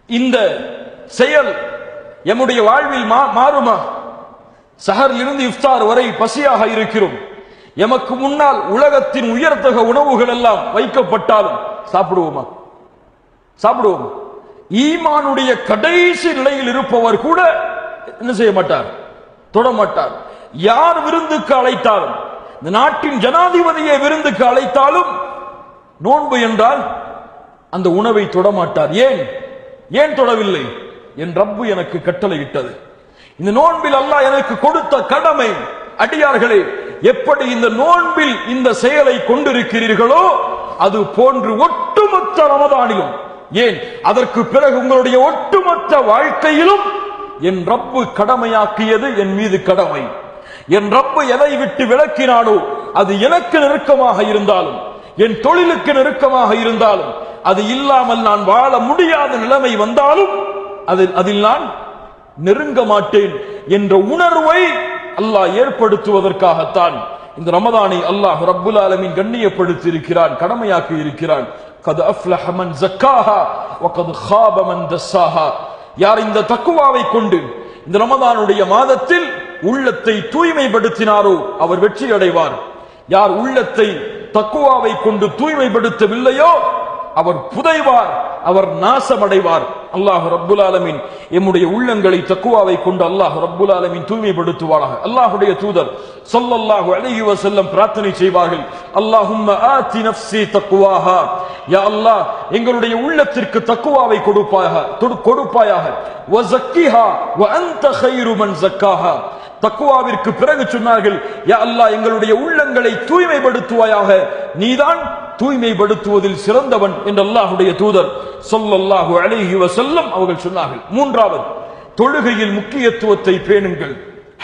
[SPEAKER 1] இந்த செயல் எம்முடைய வாழ்வில் மாறுமா? சஹரில் இருந்து இஃப்தார் வரை பசியாக இருக்கிறோம். எமக்கு முன்னால் உலகத்தின் உயர்தக உணவுகள் எல்லாம் வைக்கப்பட்டாலும் சாப்பிடுவோமா? சாப்பிடுவோம். ஈமானுடைய கடைசி நிலையில் இருப்பவர் கூட என்ன செய்ய மாட்டார்? தொடமாட்டார். யார் விருந்துக்கு அழைத்தாலும், இந்த நாட்டின் ஜனாதிபதியை விருந்துக்கு அழைத்தாலும் நோன்பு என்றால் அந்த உணவை தொடமாட்டார். ஏன்? ஏன் தொடவில்லை? என் ரப்பு எனக்கு கட்டளையிட்டது. இந்த நோன்பில் அல்லாஹ் எனக்கு கொடுத்த கடமை. அடியார்களே, எப்படி இந்த நோன்பில் இந்த செயலை கொண்டிருக்கிறீர்களோ அது போன்று ஒட்டுமொத்த ரமதானிலும், ஏன் அதற்கு பிறகு உங்களுடைய ஒட்டுமொத்த வாழ்க்கையிலும் என் ரப்பு கடமையாக்கியது என் மீது கடமை. என் ரப்பு எதை விட்டு விலக்கினானோ அது எனக்கு நெருக்கமாக இருந்தாலும், என் தொழிலுக்கு நெருக்கமாக இருந்தாலும், அது இல்லாமல் நான் வாழ முடியாத நிலைமை வந்தாலும் அதில் நான் நெருங்க மாட்டேன் என்ற உணர்வை அல்லாஹ் ஏற்படுத்துவதற்காகத்தான் இந்த ரமதானை அல்லாஹ் ரப்புல் ஆலமீன் கண்ணியப்படுத்தி இருக்கிறான், கடமையாக்கி இருக்கிறான். கத் அஃப்லஹ மன் ஸக்காஹா வ கத் ஹாப மன் தஸ்ஸாஹா. யார் இந்த தக்வாவை கொண்டு இந்த ரமதானுடைய மாதத்தில் உள்ளத்தை தூய்மைப்படுத்தினாரோ அவர் வெற்றி அடைவார். யார் உள்ளத்தை தக்வாவை கொண்டு தூய்மைப்படுத்தவில்லையோ அவர் புதைவார், அவர் நாசமடைவார். அல்லாஹ் ரப்புல் ஆலமீன் எம்முடைய உள்ளங்களை தக்வாவை கொண்டு அல்லாஹ் ரப்புல் ஆலமீன் தூய்மைப்படுத்துவாராக. அல்லாஹ்வுடைய தூதர் ஸல்லல்லாஹு அலைஹி வஸல்லம் பிரார்த்தனை செய்வார்கள், அல்லாஹும்ம ஆதி நஃப்ஸி தக்வாஹா, யா அல்லாஹ் எங்களுடைய உள்ளத்திற்கு தக்வாவை கொடுப்பாயாக, வ ஸக்கிஹா வ அன்த கைரு மன் ஸக்காஹா. தக்வாவிற்கு பிறகு சொன்னார்கள், யா அல்லாஹ் எங்களுடைய உள்ளங்களை தூய்மைப்படுத்துவாயாக, நீதான் தூய்மைப்படுத்துவதில் சிறந்தவன் என்று அல்லாஹ்வுடைய தூதர் ஸல்லல்லாஹு அலைஹி வஸல்லம் அவர்கள் சொன்னார்கள். மூன்றாவது, தொழுகையில் முக்கியத்துவத்தை பேணுங்கள்.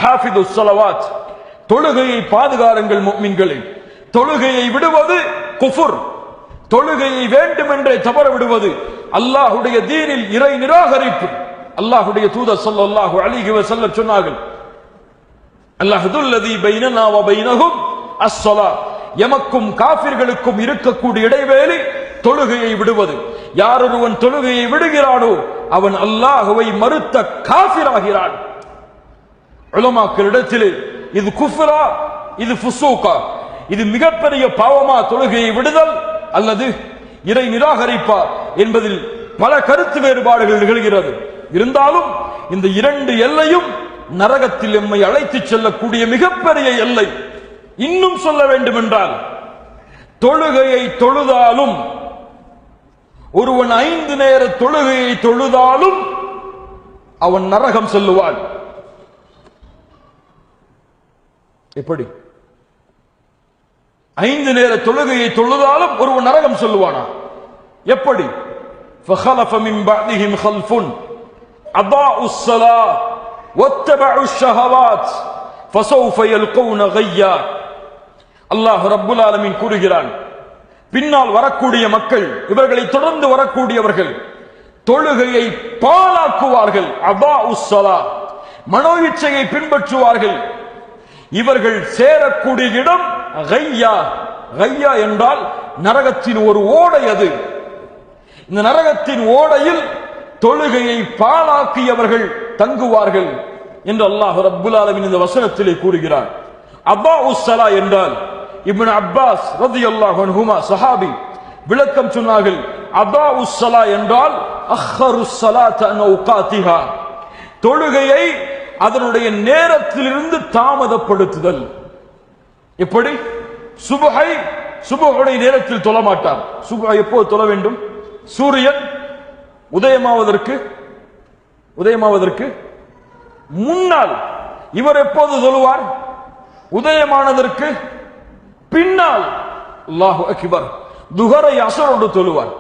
[SPEAKER 1] ஹாஃபிதுஸ் ஸலவாத், தொழுகையை பாதுகாருங்கள் முஃமின்களே. தொழுகையை விடுவது குஃபுர், தொழுகையை வேண்டுமென்றே தவற விடுவது அல்லாஹ்வுடைய தீனில் இறை நிராகரிப்பு. அல்லாஹ்வுடைய தூதர் ஸல்லல்லாஹு அலைஹி வஸல்லம் சொன்னார்கள், அல்லாஹுல்லதி பைனனா வ பைனஹும் அஸ்ஸலா, எமக்கும் காஃபிர்களுக்கும் இருக்கக்கூடிய இடைவேளை தொழுகையை விடுவது. யார் ஒருவன் தொழுகையை விடுகிறானோ அவன் அல்லாஹ்வை மறுத்த காஃபிராகிறான். உலமாக்களிடத்திலே இது குஃப்ரா, இது ஃபுசூகா, இது மிகப்பெரிய பாவமா தொழுகையை விடுதல் அல்லது இறை நிராகரிப்பா என்பதில் பல கருத்து வேறுபாடுகள் நிகழ்கிறது. இருந்தாலும் இந்த இரண்டு எல்லையும் நரகத்தில் எம்மை அழைத்துச் செல்லக்கூடிய மிகப்பெரிய எல்லை. இன்னும் சொல்ல வேண்டும் என்றால், தொழுகையை தொழுதாலும் ஒருவன் 5 நேர தொழுகையை தொழுதாலும் அவன் நரகம் செல்லுவான். எப்படி? 5 நேர தொழுகையை தொழுதாலும் ஒருவன் நரகம் சொல்லுவானா? எப்படி? فخلف من بعدهم خلف أضاعوا الصلاة واتبعوا الشهوات فسوف يلقون غيا. அல்லாஹ் ரப்புல் ஆலமீன் கூறுகிறான், பின்னால் வரக்கூடிய மக்கள், இவர்களை தொடர்ந்து வரக்கூடியவர்கள் தொழுகையை பாழாக்குவார்கள். அதாஉஸ் ஸலாத், மனோ இச்சையை பின்பற்றுவார்கள். இவர்கள் சேரக்கூடிய இடம் கையா. கையா என்றால் நரகத்தின் ஒரு ஓடை. அது இந்த நரகத்தின் ஓடையில் தொழுகையை பாழாக்கியவர்கள் தங்குவார்கள் என்று அல்லாஹ் ரப்புல் ஆலமீன் இந்த வசனத்திலே கூறுகிறார். அதாஉஸ் ஸலா என்றால் இப்னு அப்பாஸ் ரலியல்லாஹு அன்ஹுமா சஹாபி விளக்கம் சொன்னார்கள், அதாஉஸ் ஸலா என்றால் அஹ்ஹருஸ் ஸலாத அன் அவ்காத்திஹா, தொழுகையை அதனுடைய நேரத்திலிருந்து தாமதப்படுத்துதல். எப்படி? சுபஹுடைய நேரத்தில் தொழ மாட்டார். சுபஹ் எப்போது தொழ வேண்டும்? சூரியன் உதயமாவதற்கு முன்னால். இவர் எப்போது தொழுவார்? உதயமானதற்கு பின்னால். அல்லாஹு அக்பர். துஹரை அஸரோடு தொழுவார்,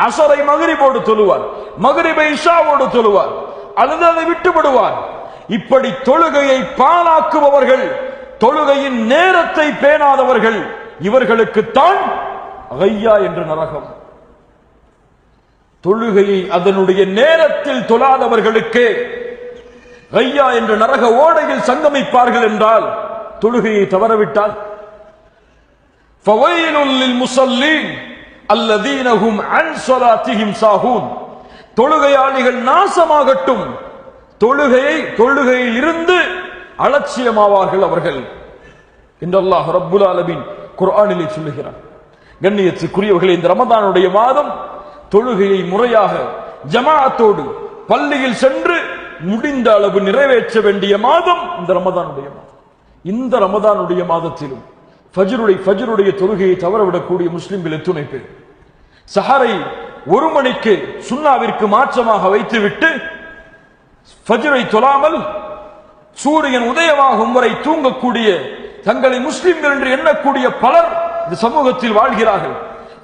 [SPEAKER 1] அஸரை மக்ரிபோடு தொழுவார், மக்ரிபை இஷாவோடு தொழுவார், அல்லது அதை விட்டுவிடுவார். இப்படி தொழுகையை பாழாக்குபவர்கள், தொழுகையின் நேரத்தை பேணாதவர்கள், இவர்களுக்குத்தான் கையா என்ற நரகம். தொழுகையை அதனுடைய நேரத்தில் தொழாதவர்களுக்கு கையா என்ற நரக ஓடையில் சங்கமிப்பார்கள் என்றால், தொழுகையை தவறவிட்டால் ஃபவைலுல் லில் முஸல்லீன் அல்லதீன ஹும் அன் ஸலாத்திஹிம் சாஹூன், தொழுகையாளிகள் நாசமாகட்டும், தொழுகையில் இருந்து அலட்சியமாவார்கள் அவர்கள் என்று அல்லாஹ் ரப்புல் ஆலமீன் குர்ஆனிலே சொல்லுகிறார். கண்ணியத்துக்குரியவர்களே, இந்த ரமதானுடைய மாதம் தொழுகையை முறையாக ஜமாஅத்தோடு பள்ளியில் சென்று முடிந்த அளவு நிறைவேற்ற வேண்டிய மாதம் இந்த ரமதானுடைய மாதம். இந்த ரமதானுடைய மாதத்திலும் ஃபஜ்ருடைய தொழுகையை தவறவிடக்கூடிய முஸ்லிம்கள் எத்துணை பேர் சஹரை 1 மணிக்கு சுன்னாவிற்கு மாற்றமாக வைத்துவிட்டு ஃபஜ்ரை தொழாமல் சூரியன் உதயமாகும் வரை தூங்கக்கூடிய, தங்களை முஸ்லிம்கள் என்று எண்ணக்கூடிய பலர் இந்த சமூகத்தில் வாழ்கிறார்கள்.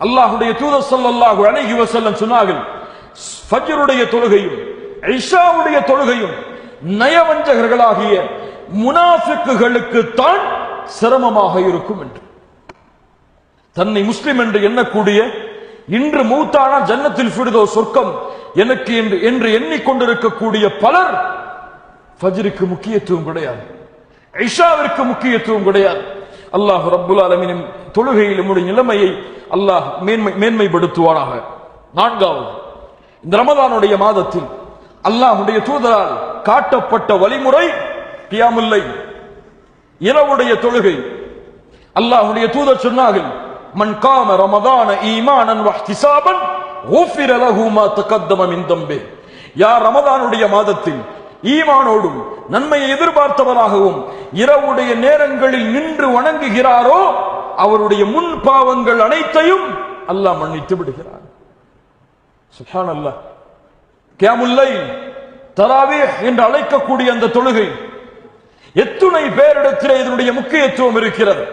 [SPEAKER 1] அல்லாஹ்வுடைய தூதர் ஸல்லல்லாஹு அலைஹி வஸல்லம் சொன்னார்கள், ஃபஜ்ருடைய தொழுகையும் இஷாவுடைய தொழுகையும் நயவஞ்சகர்களாகிய முனாஃபிக்குகளுக்கு தான் சிரமமாக இருக்கும் என்று. தன்னை முஸ்லிம் என்று எண்ணக்கூடிய, இன்று மூத்தான ஜன்னத்தில் ஃபிர்தௌஸ் சொர்க்கம் எனக்கு என்று எண்ணிக்கொண்டிருக்கக்கூடிய பலர் ஃபஜ்ருக்கு முக்கியத்துவம் கிடையாது, இஷாவிற்கு முக்கியத்துவம் கிடையாது. அல்லாஹ் ரப்புல் ஆலமீன் தொழுகையில் நம்முடைய நிலைமையை அல்லாஹ் மேன்மைப்படுத்துவானாக. 4வது, இந்த ரமதானுடைய மாதத்தில் அல்லாஹ்வுடைய தூதரால் காட்டப்பட்ட வழிமுறை கியாமுல் லைல், இரவுடைய தொழுகை. அல்லாஹ்வுடைய தூதர் சொன்னார்கள், மன் காம ரமதான ஈமானன் வஹ்திசாபன் غفر له ما تقدم من ذنبه. யார் ரமதானுடைய மாதத்தில் ஈமானோடும் நன்மையை எதிர்பார்த்தவராகவும் இரவுடைய நேரங்களில் நின்று வணங்குகிறாரோ அவருடைய முன் பாவங்கள் அனைத்தையும் அல்லாஹ் மன்னித்து விடுகிறார். சுப்ஹானல்லாஹ். கியாமுல் லைல், தராவீஹ் என்று அழைக்கக்கூடிய அந்த தொழுகை எத்துணை பேரிடத்திலே இதனுடைய முக்கியத்துவம் இருக்கிறது.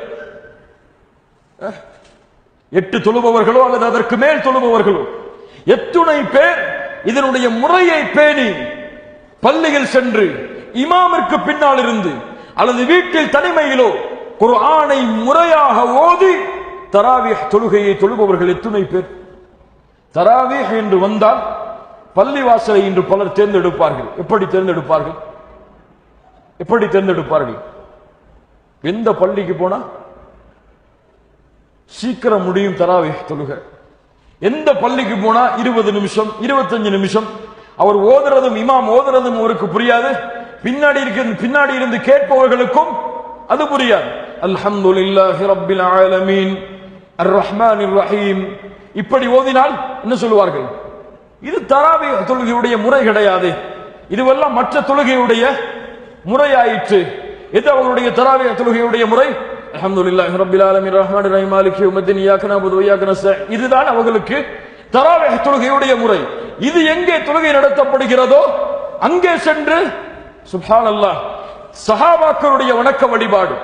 [SPEAKER 1] 8 தொழுபவர்களோ அல்லது அதற்கு மேல் தொழுபவர்களோ எத்துணை பேர் இதனுடைய முறையை பேணி பள்ளியில் சென்று இமாமிற்கு பின்னால் இருந்து அல்லது வீட்டில் தனிமையிலோ குர்ஆனை முறையாக ஓதி தராவீஹ் தொழுகையை தொழுபவர்கள் எத்துணை பேர். தராவீஹ் என்று வந்தால் பள்ளிவாசலை இன்று பலர் தேர்ந்தெடுப்பார்கள். எப்படி தேர்ந்தெடுப்பார்கள்? எப்படி தேர்ந்தெடுப்பார்கள்? எந்த பள்ளிக்கு போனா சீக்கிரம் முடியும் தராவீஹ் தொழுகை, எந்த பள்ளிக்கு போனா 20 நிமிஷம் 25 நிமிஷம், அவர் ஓதுறதும் இமாம் ஓதுறதும் அவருக்கு புரியாது, பின்னாடி இருந்து கேட்பவர்களுக்கும் அது புரியாது. அல்ஹம்துலில்லாஹி ரப்பில் ஆலமீன் அர் ரஹ்மானிர் ரஹீம் இப்படி ஓதினால் என்ன சொல்லுவார்கள்? இது தராவீஹ் தொழுகையுடைய முறை கிடையாது, இதுவெல்லாம் மற்ற தொழுகையுடைய முறையாயிற்று. இது அவர்களுடைய தராவீஹ் தொழுகையுடைய முறை. அல்ஹம்துலில்லாஹி ரப்பில் ஆலமீன் ரஹ்மானிர் ரஹீம் மாலிகி யௌமிddin இய்யாக நஅபுது வ இய்யாக நஸ்தஈன், இதுதான் அவர்களுக்கு தராவீஹ் தொழுகையுடைய முறை. இது எங்கே தொழுகை நடத்தப்படுகிறதோ அங்கே சென்று சுப்ஹானல்லாஹ் சஹாபாக்களுடைய வணக்க வழிபாடு,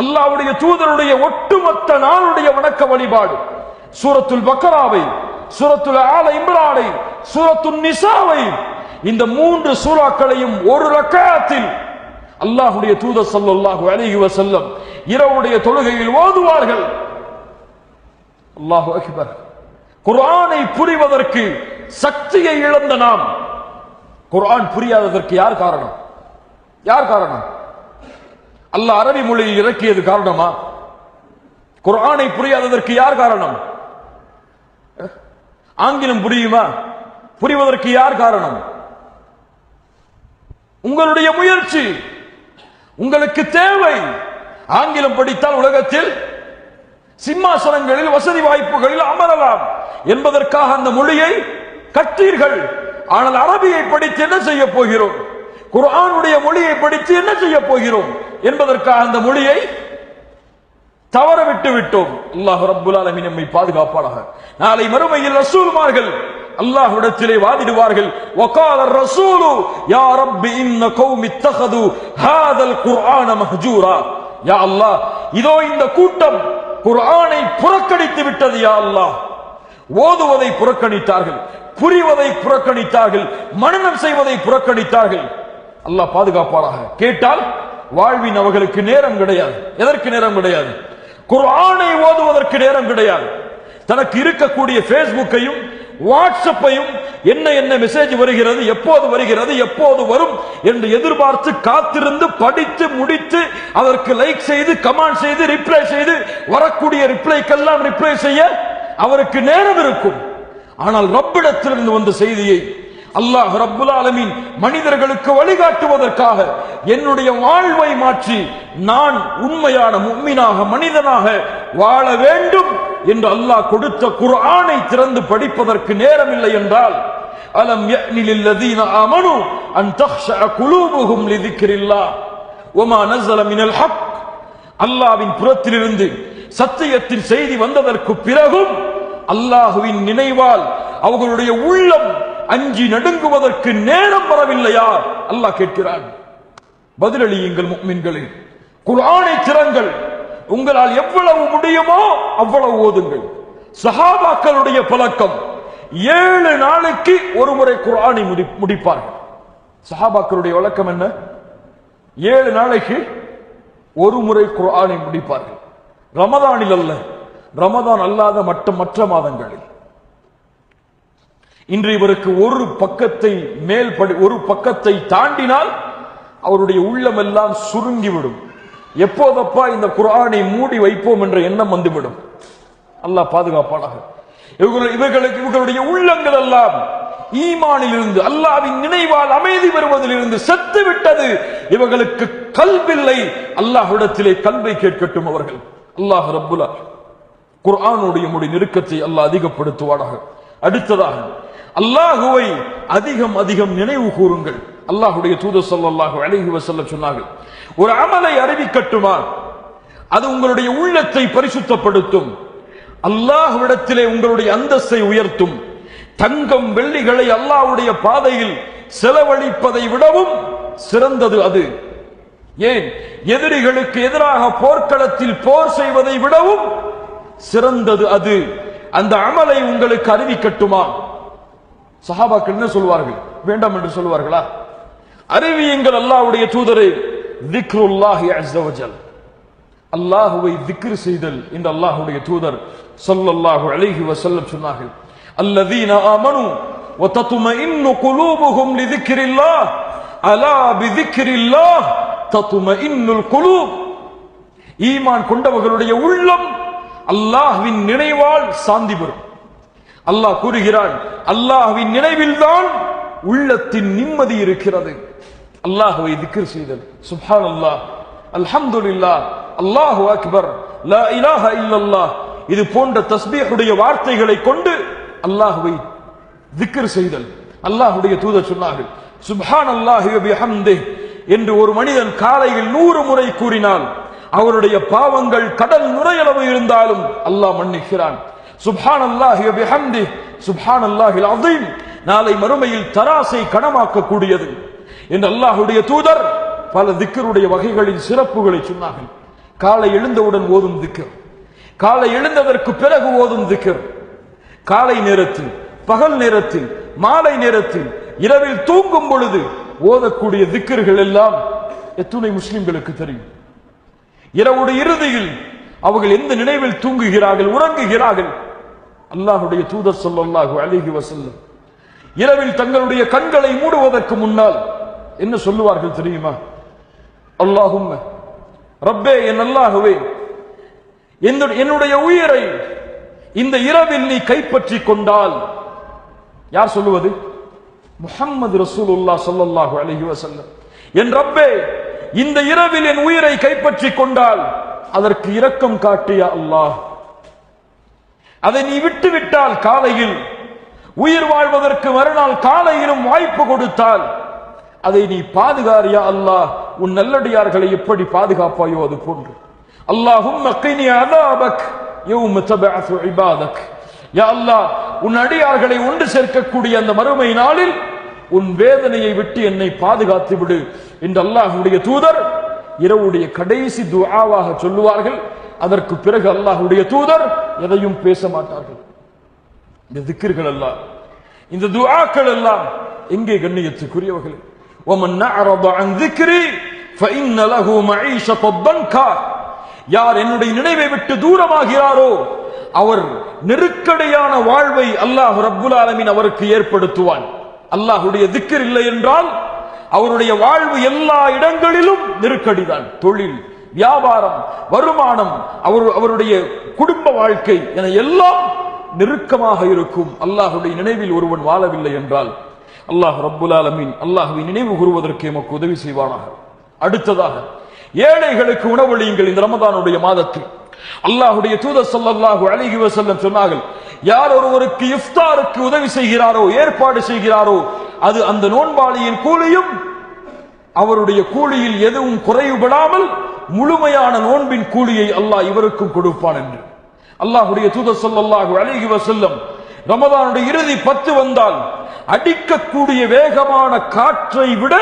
[SPEAKER 1] அல்லாஹ்வுடைய தூதருடைய ஒட்டுமொத்த நாளுடைய வணக்க வழிபாடு, சூரத்துல் பக்கராவை, சூரத்துல் ஆல இம்ரானை, சூரத்துன் நிசாவை, இந்த 3 சூறாக்களையும் ஒரு ரக்அத்தில் அல்லாஹ்வுடைய தூதர் ஸல்லல்லாஹு அலைஹி வஸல்லம் இரவுடைய தொழுகையில் ஓதுவார்கள். அல்லாஹு அக்பர். குர்ஆனை புரிவதற்கு சக்தியை இழந்த நாம் குர்ஆன் புரியாததற்கு யார் காரணம்? யார் காரணம்? அல்லாஹ் அரபி மொழியில் இறக்கியது காரணமா? குர்ஆனை புரியாததற்கு யார் காரணம்? ஆங்கிலம் புரியுமா? புரிவதற்கு யார் காரணம்? உங்களுடைய முயற்சி, உங்களுக்கு தேவை. ஆங்கிலம் படித்தால் உலகத்தில் சிம்மாசனங்களில் வசதி வாய்ப்புகளில் அமரலாம் என்பதற்காக அந்த மொழியை கற்றீர்கள். ஆனால் அரபியை படித்து என்ன செய்ய போகிறோம்? குர்ஆனுடைய மொழியை படித்து என்ன செய்ய போகிறோம் என்பதற்காக அந்த மொழியை தவற விட்டு விட்டோம். அல்லாஹ் ரப்புல் ஆலமீன் நம்மை பாதுகாப்பானாக. நாளை மறுமையில் ரசூல்மார்கள் அல்லாஹ்விடத்திலே வாதிடுவார்கள். வகால ரசூலு யா ரப்பி இன்ன கௌமி இத்தகது ஹாதல் குர்ஆன மஹ்ஜூரா. யா அல்லாஹ், இதோ இந்த கூட்டம் குர்ஆனை புறக்கணித்து விட்டது. யா அல்லாஹ், ஓதுவதை புறக்கணித்தார்கள், புரிவதை புறக்கணித்தார்கள், மனனம் செய்வதை புறக்கணித்தார்கள். அல்லாஹ் பாதுகாப்பானாக. கேட்டால் வாழ்வின் அவர்களுக்கு நேரம் கிடையாது. எதற்கு நேரம் கிடையாது? குர்ஆனை ஓதுவதற்கு நேரம் கிடையாது. தனக்கு இருக்கக்கூடிய ஃபேஸ்புக்கையும் வாட்ஸ்அப்பையும் என்ன மெசேஜ் வருகிறது, எப்போது வருகிறது, எப்போது வரும் என்று எதிர்பார்த்து காத்திருந்து படித்து முடித்து அதற்கு லைக் செய்து கமெண்ட் செய்து ரிப்ளை செய்து வரக்கூடிய ரிப்ளைக்கெல்லாம் ரிப்ளை செய்ய அவருக்கு நேரம் இருக்கும். ஆனால் ரப்பிடத்திலிருந்து வந்த செய்தியை அல்லாஹ் ரப்புல் ஆலமீன் மனிதர்களுக்கு வழிகாட்டுவதற்காக என்னுடைய வாழ்வை மாற்றி நான் உண்மையான முஃமினாக மனிதனாக வாழ வேண்டும் என்று அல்லாஹ் கொடுத்த குர்ஆனை திறந்து படிப்பதற்கு நேரம் இல்லை என்றால் அலம் யஅனி லில்லதீன ஆமனு அன் தக்ஷஅ குலூபுஹும் லிذிக்ரில்லாஹ் வமா நஸல மினல் ஹக். அல்லாஹ்வின் புறத்திலிருந்து சத்தியத்தின் செய்தி வந்ததற்கு பிறகும் அல்லாஹ்வின் நினைவால் அவர்களுடைய உள்ளம் அஞ்சி நடுங்குவதற்கு நேரம் வரவில்லையா? அல்லாஹ் கேட்கிறான். பதிலளியுங்கள் முஃமின்களே, குர்ஆனை திறங்கள், உங்களால் எவ்வளவு முடியுமோ அவ்வளவு ஓதுங்கள். சஹாபாக்களுடைய பழக்கம் 7 நாளைக்கு ஒரு முறை குர்ஆனை முடிப்பார்கள். சஹாபாக்களுடைய வழக்கம் என்ன? 7 நாளைக்கு ஒரு முறை குர்ஆனை முடிப்பார்கள். ரமதானில் அல்ல, ரமதான் அல்லாத மற்ற மாதங்களில். இன்று இவருக்கு ஒரு பக்கத்தை தாண்டினால் அவருடைய உள்ளம் எல்லாம் சுருங்கிவிடும். எப்போதப்பா இந்த குர்ஆனை மூடி வைப்போம் என்ற எண்ணம் வந்துவிடும். அல்லாஹ் பாதுகாப்பானாக. இவர்களுடைய உள்ளங்கள் எல்லாம் ஈமானில் இருந்து அல்லாஹ்வின் நினைவால் அமைதி பெறுவதிலிருந்து செத்து விட்டது. இவர்களுக்கு கல்வில்லை. அல்லாஹ்விடத்திலே கல்வை கேட்கட்டும் அவர்கள். அல்லாஹ் ரப்புல் குர்ஆனுடைய முடி நெருக்கத்தை அல்லாஹ் அதிகப்படுத்துவானாக. அடுத்ததாக அல்லாஹுவை அதிகம் அதிகம் நினைவு கூறுங்கள். அல்லாஹுடைய தூதர் ஸல்லல்லாஹு அலைஹி வஸல்லம் சொன்னார்கள், ஒரு அமலை அறிவிக்கட்டுமா, அது உங்களுடைய உள்ளத்தை பரிசுத்தப்படுத்தும், அல்லாஹ்விடத்திலே உங்களுடைய அந்தஸ்தை உயர்த்தும். தங்கம் வெள்ளிகளை அல்லாஹ்வுடைய பாதையில் செலவழிப்பதை விடவும் சிறந்தது அது. ஏன், எதிரிகளுக்கு எதிராக போர்க்களத்தில் போர் செய்வதை விடவும் சிறந்தது அது. அந்த அமலை உங்களுக்கு அறிவிக்கட்டுமா? சஹாபாக்கள் என்ன சொல்வார்கள்? வேண்டாம் என்று சொல்வார்களா? அறிவியுங்கள் அல்லாஹ்வுடைய தூதரே, திக்ருல்லாஹி அஸ்ஸ வஜல், அல்லாஹுவை திக்ர் செய்தல் என்று அல்லாஹ்வுடைய தூதர் ஸல்லல்லாஹு அலைஹி வஸல்லம் சொன்னார்கள். அல்லதீன ஆமனு வ தத்மஇன்னு குலூபுஹும் லிதிக்ரில்லாஹ் அலா பிதிக்ரில்லாஹ் தத்மஇன்னுல் குலூப். ஈமான் கொண்டவர்களுடைய உள்ளம் அல்லாஹ்வின் நினைவால் சாந்தி பெறும். அல்லாஹ் கூறுகிறான், அல்லாஹ்வின் நினைவில்தான் உள்ளத்தின் நிம்மதி இருக்கிறது. அல்லாஹ்வை திக்ர் செய்தல், சுப்ஹானல்லாஹ், அல்ஹம்துலில்லாஹ், அல்லாஹு அக்பர், லா இலாஹ இல்லல்லாஹ், இது போன்ற தஸ்பீஹுடைய வார்த்தைகளை கொண்டு அல்லாஹ்வை திக்ர் செய்தல். அல்லாஹ்வுடைய தூதர் சொன்னார்கள், சுப்ஹானல்லாஹி வ பிஹம்திஹி என்று ஒரு மனிதன் காலையில் 100 முறை கூறினால் அவருடைய பாவங்கள் கடல் நுரையளவு இருந்தாலும் அல்லாஹ் மன்னிக்கிறான். சுப்ஹானல்லாஹி வ பிஹம்திஹி சுப்ஹானல்லாஹில் அஸீம் நாளை மறுமையில் தராசை கனமாக்க கூடியது என்று அல்லாஹ்வுடைய தூதர் பல திக்ருடைய வகைகளின் சிறப்புகளை சொன்னார்கள். காலை எழுந்தவுடன் ஓதும் திக்ர், காலை எழுந்ததற்கு பிறகு ஓதும் திக்ர், காலை நேரத்தில், பகல் நேரத்தில், மாலை நேரத்தில், இரவில் தூங்கும் பொழுது ஓதக்கூடிய திக்ர்கள் எல்லாம் எத்துணை முஸ்லிம்களுக்கு தெரியும்? இரவுடைய இறுதியில் அவர்கள் எந்த நினைவில் தூங்குகிறார்கள், உறங்குகிறார்கள்? அல்லாஹ்வுடைய தூதர் ஸல்லல்லாஹு அலைஹி வஸல்லம் இரவில் தங்களுடைய கண்களை மூடுவதற்கு முன்னால் என்ன சொல்லுவார்கள் தெரியுமா? அல்லாஹும்ம ரப்பே, என் அல்லாஹ்வே, என்னுடைய உயிரை இந்த இரவில் நீ கைப்பற்றிக் கொண்டால். யார் சொல்லுவது? முஹம்மது ரசூலுல்லாஹ் ஸல்லல்லாஹு அலைஹி வஸல்லம். என் ரப்பே, இந்த இரவில் என் உயிரை கைப்பற்றிக் கொண்டால் அதற்கு இரக்கம் காட்டிய அல்லாஹ், அதை நீ விட்டுவிட்டால் காலையில் உயிர் வாழ்வதற்கு மறுநாள் காலையிலும் வாய்ப்பு கொடுத்தால் அதை நீ பாதுகாரியா அல்லாஹ், உன் நல்லடியார்களை எப்படி பாதுகாப்பாயோ அது போன்று. அல்லாஹும்ம கினி அஸாபக் யௌம தபஅஸு இபாதக். யா அல்லாஹ், உன் அடியார்களை ஒன்று சேர்க்கக்கூடிய அந்த மறுமை நாளில் உன் வேதனையை விட்டு என்னை பாதுகாத்து விடு என்று அல்லாஹ்வுடைய தூதர் இரவுடைய கடைசி துஆவாக சொல்லுவார்கள். அதற்கு பிறகு அல்லாஹ்வுடைய தூதர் எதையும் பேச மாட்டார்கள். இந்த திக்ர்கள் எல்லாம், இந்த துஆக்கள் எல்லாம் எங்கே கண்ணியத்துக்குரியவர்களே? وَمَنْ أَعْرَضَ عَنْ ذِكْرِي فَإِنَّ لَهُ مَعِيشَةً ضَنْكًا. யார் என்னுடைய நினைவை விட்டு தூரமாகிறாரோ அவர் நெருக்கடியான வாழ்வை அல்லாஹ் ரப்புல் ஆலமீன் அவருக்கு ஏற்படுத்துவான். அல்லாஹ்வுடைய திக்ர் இல்லை என்றால் அவருடைய வாழ்வு எல்லா இடங்களிலும் நெருக்கடிதான். தொழில், வியாபாரம், வருமானம், அவருடைய குடும்ப வாழ்க்கை என எல்லாம் நெருக்கமாக இருக்கும். அல்லாஹ்வுடைய நினைவில் ஒருவன் வாழவில்லை என்றால் அல்லாஹ் ரப்புல் ஆலமீன் அல்லாஹ்வை நினைவு கூறுவதற்கு எமக்கு உதவி செய்வானாக. அடுத்ததாக, ஏழைகளுக்கு உணவளியுங்கள். இந்த ரமதானுடைய மாதத்தில் அல்லாஹ்வுடைய தூதர் ஸல்லல்லாஹு அலைஹி வஸல்லம் சொன்னார்கள், யார் ஒருவருக்கு இஃப்தாருக்கு உதவி செய்கிறாரோ, ஏற்பாடு செய்கிறாரோ, அது அந்த நோன்பாளியின் கூலியும் அவருடைய கூலியில் எதுவும் குறைவுபடாமல் முழுமையான நோன்பின் கூலியை அல்லாஹ் இவருக்கும் கொடுப்பான் என்று அல்லாஹ்வுடைய தூதர் ஸல்லல்லாஹு அலைஹி வஸல்லம் ரமதானுடைய இறுதி 10 வந்தால் அடிக்கக்கூடிய வேகமான காற்றை விட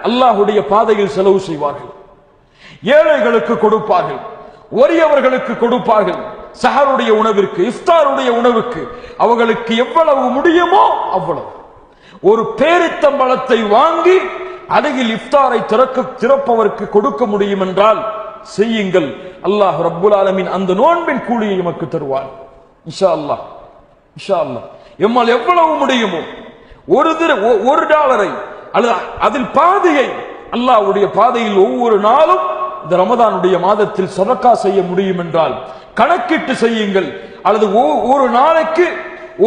[SPEAKER 1] அல்லாஹ்வுடைய பாதையில் செலவு செய்வார்கள். ஏழைகளுக்கு கொடுப்பார்கள், வறியவர்களுக்கு கொடுப்பார்கள். சஹருடைய உணவிற்கு, இஃப்தாருடைய உணவுக்கு அவர்களுக்கு எவ்வளவு முடியுமோ அவ்வளவு. ஒரு பேரித்தம்பழத்தை வாங்கி அருகில் இஃப்தாரை திறப்பவருக்கு கொடுக்க முடியும் என்றால் செய்யுங்கள். அல்லாஹ் ரப்புல் ஆலமீன் அந்த நோன்பின் கூலியை நமக்கு தருவார் இன்ஷா அல்லாஹ். இன்ஷா அல்லாஹ் எம்மால் எவ்வளவு முடியுமோ $1 அல்லது அதில் பாதியை அல்லாஹ்வுடைய பாதையில் ஒவ்வொரு நாளும் இந்த ரமதானுடைய மாதத்தில் சதக்கா செய்ய முடியும் என்றால் கணக்கிட்டு செய்யுங்கள். அல்லது ஒரு நாளைக்கு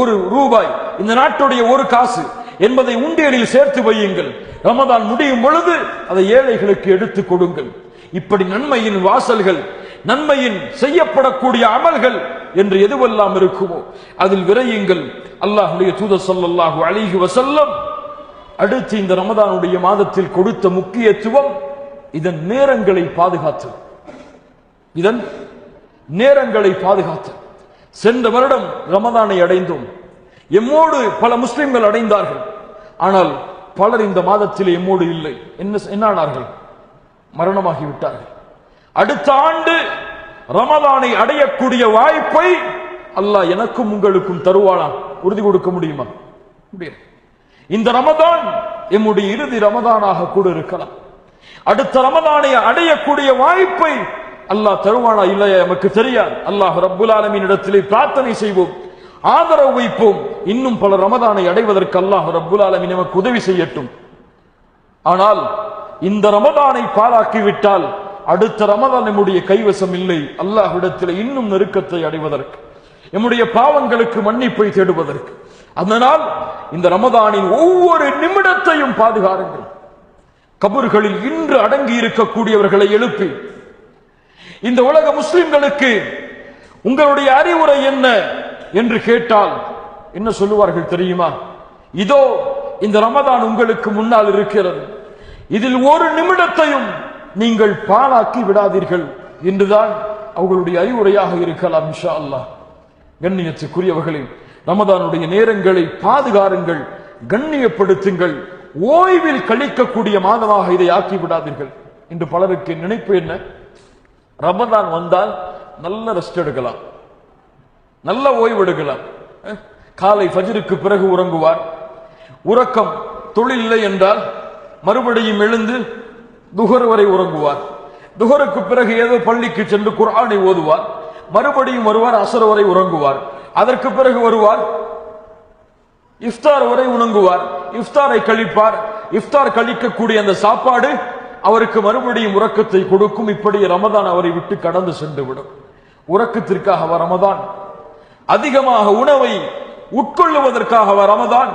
[SPEAKER 1] ₹1, இந்த நாட்டுடைய 1 காசு என்பதை உண்டியலில் சேர்த்து வையுங்கள். ரமதான் முடியும் பொழுது அதை ஏழைகளுக்கு எடுத்துக் கொடுங்கள். இப்படி நன்மையின் வாசல்கள், நன்மையின் செய்யப்படக்கூடிய அமல்கள் என்று எதுவெல்லாம் இருக்குமோ அதில் விரையுங்கள். அல்லாஹ்வுடைய தூதர் ஸல்லல்லாஹு அலைஹி வஸல்லம் அடுத்து இந்த ரமதானுடைய மாதத்தில் கொடுத்த முக்கியத்துவம் இதன் நேரங்களை பாதுகாத்தல். இதன் நேரங்களை பாதுகாத்தல். சென்ற வருடம் ரமதானை அடைந்தோம். எம்மோடு பல முஸ்லிம்கள் அடைந்தார்கள். ஆனால் பலர் இந்த மாதத்தில் எம்மோடு இல்லை. என்னானார்கள்? மரணமாகிவிட்டார்கள். அடுத்த ஆண்டு ரமதானை அடையக்கூடிய வாய்ப்பை அல்லாஹ் எனக்கும் உங்களுக்கும் தருவானா? உறுதி கொடுக்க முடியுமா? முடியாது. இந்த ரமதான் எம்முடைய இறுதி ரமதானாக கூட இருக்கலாம். அடுத்த ரமதானை அடையக்கூடிய வாய்ப்பை அல்லாஹ் தருவானா இல்லையா நமக்கு தெரியாது. அல்லாஹ் ரப்புல் ஆலமீன் இடத்திலே பிரார்த்தனை செய்வோம், ஆதரவு வைப்போம். இன்னும் பல ரமதானை அடைவதற்கு அல்லாஹ் ரப்புல் ஆலமீன் நமக்கு உதவி செய்யட்டும். ஆனால் இந்த ரமதானை பாழாக்கிவிட்டால் அடுத்த ரமதான் நம்முடைய கைவசம் இல்லை. அல்லாஹ்விடத்தில் இன்னும் நெருக்கத்தை அடைவதற்கு, நம்முடைய பாவங்களுக்கு மன்னிப்பை தேடுவதற்கு. அதனால் இந்த ரமதானின் ஒவ்வொரு நிமிடத்தையும் பாதுகாருங்கள். கபர்களில் இன்று அடங்கி இருக்கக்கூடியவர்களை எழுப்பி இந்த உலக முஸ்லிம்களுக்கு உங்களுடைய அறிவுரை என்ன என்று கேட்டால் என்ன சொல்லுவார்கள் தெரியுமா? இதோ இந்த ரமதான் உங்களுக்கு முன்னால் இருக்கிறது, இதில் ஒரு நிமிடத்தையும் நீங்கள் பாழாக்கி விடாதீர்கள் என்றுதான் அவர்களுடைய அறிவுரையாக இருக்கலாம். இன்ஷா அல்லாஹ். கண்ணியத்துக்குரியவர்களே, ரமதானுடைய நேரங்களை பாதுகாருங்கள், கண்ணியப்படுத்துங்கள். ஓய்வில் கழிக்கக்கூடிய மாதமாக இதை ஆக்கி விடாதீர்கள். இன்று பலருக்கு நினைப்பு என்ன? ரமதான் வந்தால் நல்ல ரெஸ்ட் எடுக்கலாம், நல்ல ஓய்வு எடுக்கலாம். காலை ஃபஜ்ருக்கு பிறகு உறங்குவார். உறக்கம் தொழில் இல்லை என்றால் மறுபடியும் எழுந்து துஹர் வரை உறங்குவார். துஹருக்கு பிறகு ஏதோ பள்ளிக்கு சென்று குர்ஆனை ஓதுவார். மறுபடியும் வருவார், அசர் வரை உறங்குவார். அதற்கு பிறகு வருவார், இஃப்தார் வரை உணங்குவார். இஃப்தாரை கழிப்பார். இஃப்தார் கழிக்கக்கூடிய அந்த சாப்பாடு அவருக்கு மறுபடியும் உறக்கத்தை கொடுக்கும். இப்படி ரமதான் அவரை விட்டு கடந்து சென்று விடும். உறக்கத்திற்காக ரமதான், அதிகமாக உணவை உட்கொள்ளுவதற்காக ரமதான்.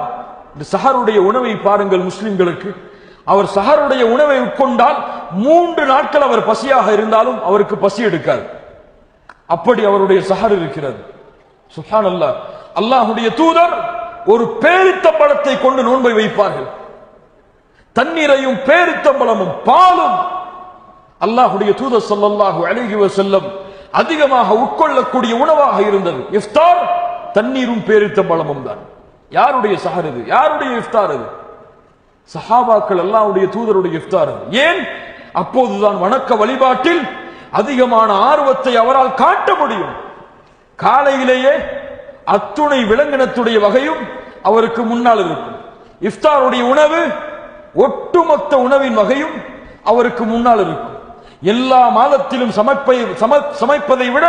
[SPEAKER 1] இந்த சஹருடைய உணவை பாருங்கள் முஸ்லிம்களுக்கு. அவர் சஹருடைய உணவை உட்கொண்டால் 3 நாட்கள் அவர் பசியாக இருந்தாலும் அவருக்கு பசி எடுக்காது. அப்படி அவருடைய சஹர் இருக்கிறது. சுப்ஹானல்லாஹ். அல்லாஹ்வுடைய தூதர் ஒரு பேரித்தம்பழத்தை கொண்டு நோன்பை வைப்பார்கள். தண்ணீரையும் பேரித்தம்பழமும் பாலும் அல்லாஹ்வுடைய தூதர் ஸல்லல்லாஹு அலைஹி வஸல்லம் அதிகமாக உட்கொள்ளக்கூடிய உணவாக இருந்தது. இஃப்தார் தண்ணீரும் பேரித்தம்பழமும் தான். யாருடைய சஹர் இது? யாருடைய இஃப்தார் இது? சஹாபாக்கள் அல்லாஹ்வுடைய தூதருடைய இஃப்தார். ஏன்? அப்போதுதான் வணக்க வழிபாட்டில் அதிகமான ஆர்வத்தை அவரால் காட்ட முடியும். காலையிலேயே அத்துணை விலங்கினத்துடைய வகையும் அவருக்கு முன்னால் இருக்கும். இஃப்தாருடைய உணவு, ஒட்டுமொத்த உணவின் வகையும் அவருக்கு முன்னால் இருக்கும். எல்லா மாதத்திலும் சமைப்பதை விட,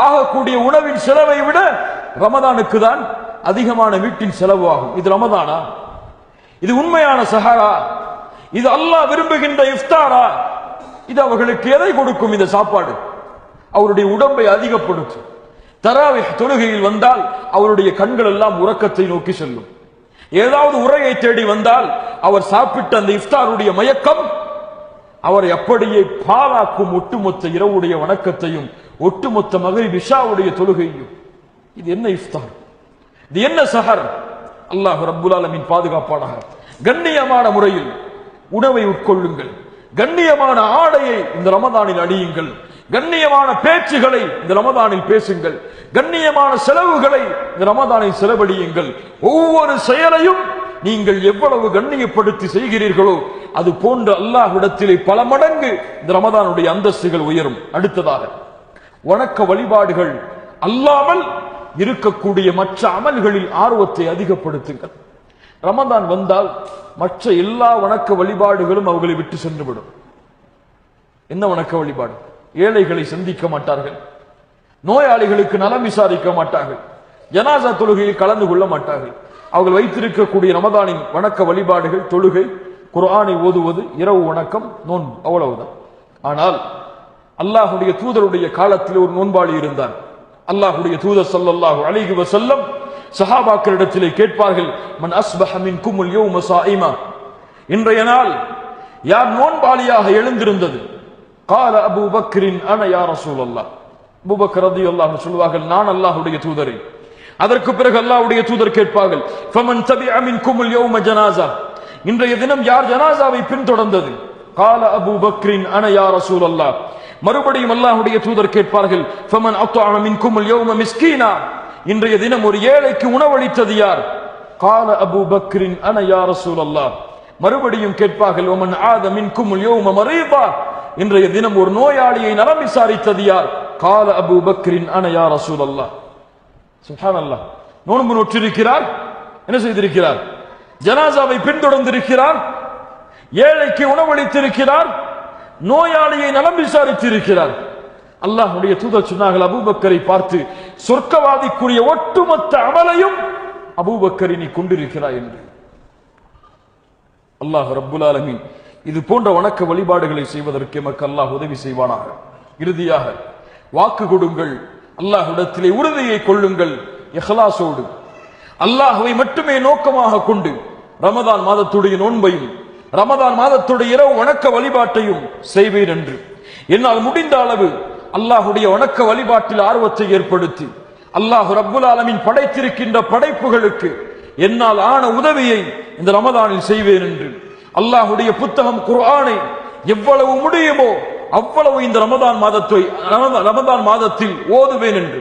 [SPEAKER 1] ஆகக்கூடிய உணவின் செலவை விட ரமதானுக்கு தான் அதிகமான வீட்டின் செலவு ஆகும். இது ரமதானா? இது உண்மையான சஹரா? இது அல்லாஹ் விரும்புகின்ற இஃப்தாரா? இது அவர்களுக்கு எதை கொடுக்கும்? இந்த சாப்பாடு அவருடைய உடம்பை அதிகப்படுத்தும். தராவிஹ் தொழுகையில் வந்தால் அவருடைய கண்கள் எல்லாம் உறக்கத்தை நோக்கி செல்லும். ஏதாவது உரையை தேடி வந்தால் அவர் சாப்பிட்ட அந்த இஃப்தாருடைய மயக்கம் அவரை அப்படியே பாழாக்கும். ஒட்டுமொத்த இரவுடைய வணக்கத்தையும், ஒட்டுமொத்த மக்ரிப் இஷாவுடைய தொழுகையும். இது என்ன இஃப்தார்? இது என்ன சஹர்? அல்லாஹ் ரப்புல் ஆலமீன் பாதுகாப்பானாக. கண்ணியமான முறையில் உணவை உட்கொள்ளுங்கள். கண்ணியமான ஆடையை இந்த ரமதானில் அணியுங்கள். கண்ணியமான பேச்சுகளை இந்த ரமதானில் பேசுங்கள். கண்ணியமான செலவுகளை இந்த ரமதானில் செலவழியுங்கள். ஒவ்வொரு செயலையும் நீங்கள் எவ்வளவு கண்ணியப்படுத்தி செய்கிறீர்களோ அது போன்ற அல்லாஹ்விடத்திலே பல மடங்கு இந்த ரமதானுடைய அந்தஸ்துகள் உயரும். அடுத்ததாக வணக்க வழிபாடுகள் அல்லாமல் இருக்கக்கூடிய மற்ற அமல்களில் ஆர்வத்தை அதிகப்படுத்துங்கள். ரமதான் வந்தால் மற்ற எல்லா வணக்க வழிபாடுகளும் அவர்களை விட்டு சென்றுவிடும். என்ன வணக்க வழிபாடு? ஏழைகளை சந்திக்க மாட்டார்கள், நோயாளிகளுக்கு நலம் விசாரிக்க மாட்டார்கள், ஜனாசா தொழுகையில் கலந்து கொள்ள மாட்டார்கள். அவர்கள் வைத்திருக்கக்கூடிய ரமதானின் வணக்க வழிபாடுகள் தொழுகை, குர்ஆனை ஓதுவது, இரவு வணக்கம், நோன்பு, அவ்வளவுதான். ஆனால் அல்லாஹ்வுடைய தூதருடைய காலத்தில் ஒரு நோன்பாளி இருந்தார். அல்லாஹ்வுடைய தூதர் ஸல்லல்லாஹு அலைஹி வஸல்லம் சஹாபாக்களிடத்திலே கேட்பார்கள், மன் அஸ்பஹ மின்குமுல் யௌம ஸாயிமா, இன்றைய நாள் யார் நோன்பாளியாக எழுந்திருந்தது? கால அபூ பக்ரின் அன யா ரசூலல்லாஹ், அபூபக்கர் ரலியல்லாஹு அன்ஹு சொல்வார்கள், நான் அல்லாஹ்வுடைய தூதரே. அதற்கு பிறகு அல்லாஹ்வுடைய தூதர் கேட்பார்கள், ஃபமன் தபிஅ மின்குமுல் யௌம ஜனாஸா, இன்றைய தினம் யார் ஜனாஸாவை பின்தொடர்ந்தது? கால அபூபக்ரின் அன யா ரசூலல்லாஹ். மறுபடியும் அல்லாஹ்வுடைய தூதர் கேட்பார்கள், ஃபமன் அத்அம மின்குமுல் யௌம மிஸ்கீனா, இன்றைய தினம் ஒரு ஏழைக்கு உணவளித்தது யார்? கால அபூபக்ரின் அன யா ரசூலல்லாஹ். மறுபடியும் கேட்பார்கள், வமன் ஆத மின்குமுல் யௌம மரீதா, இன்றைய தினம் ஒரு நோயாளியை நலம் விசாரித்தது யார்? கால அபூபக்ரின் அன யா ரசூலல்லாஹ். சுப்ஹானல்லாஹ். நோன்பு நோற்றிருக்கிறார், என்ன செய்திருக்கிறார்? ஜனாசாவை பின்தொடர்ந்திருக்கிறார், ஏழைக்கு உணவளித்திருக்கிறார், நோயாளியை நலம் விசாரித்திருக்கிறார். அல்லாஹ்வுடைய தூதர் சொன்னார்கள் அபூபக்கரை பார்த்து, சொர்க்கவாதிக்குரிய ஒட்டுமொத்த அமலையும் அபூபக்கரை நீ கொண்டிருக்கிறாய் என்று. அல்லாஹ் ரப்புல் ஆலமீன் இது போன்ற வணக்க வழிபாடுகளை செய்வதற்கு எமக்கு அல்லாஹ் உதவி செய்வானாக. இறுதியாக வாக்கு கொடுங்கள், அல்லாஹ்விடத்திலே உறுதியை கொள்ளுங்கள், இஹ்லாஸோடு அல்லாஹ்வை மட்டுமே நோக்கமாக கொண்டு ரமதான் மாதத்துடைய நோன்பையும் ரமதான் மாதத்துடைய இரவு வணக்க வழிபாட்டையும் செய்வேன் என்று என்னால் முடிந்த அளவு அல்லாஹ்வுடைய வணக்க வழிபாட்டில் ஆர்வத்தை ஏற்படுத்தி அல்லாஹ் ரப்புல் ஆலமீன் படைத்திருக்கின்ற படைப்புகளுக்கு என்னால் ஆன உதவியை இந்த ரமதானில் செய்வேன் என்று அல்லாஹ்வுடைய புத்தகம் குர்ஆனை எவ்வளவு முடியுமோ அவ்வளவு இந்த ரமதான் மாதத்தில் ஓதுவேன் என்று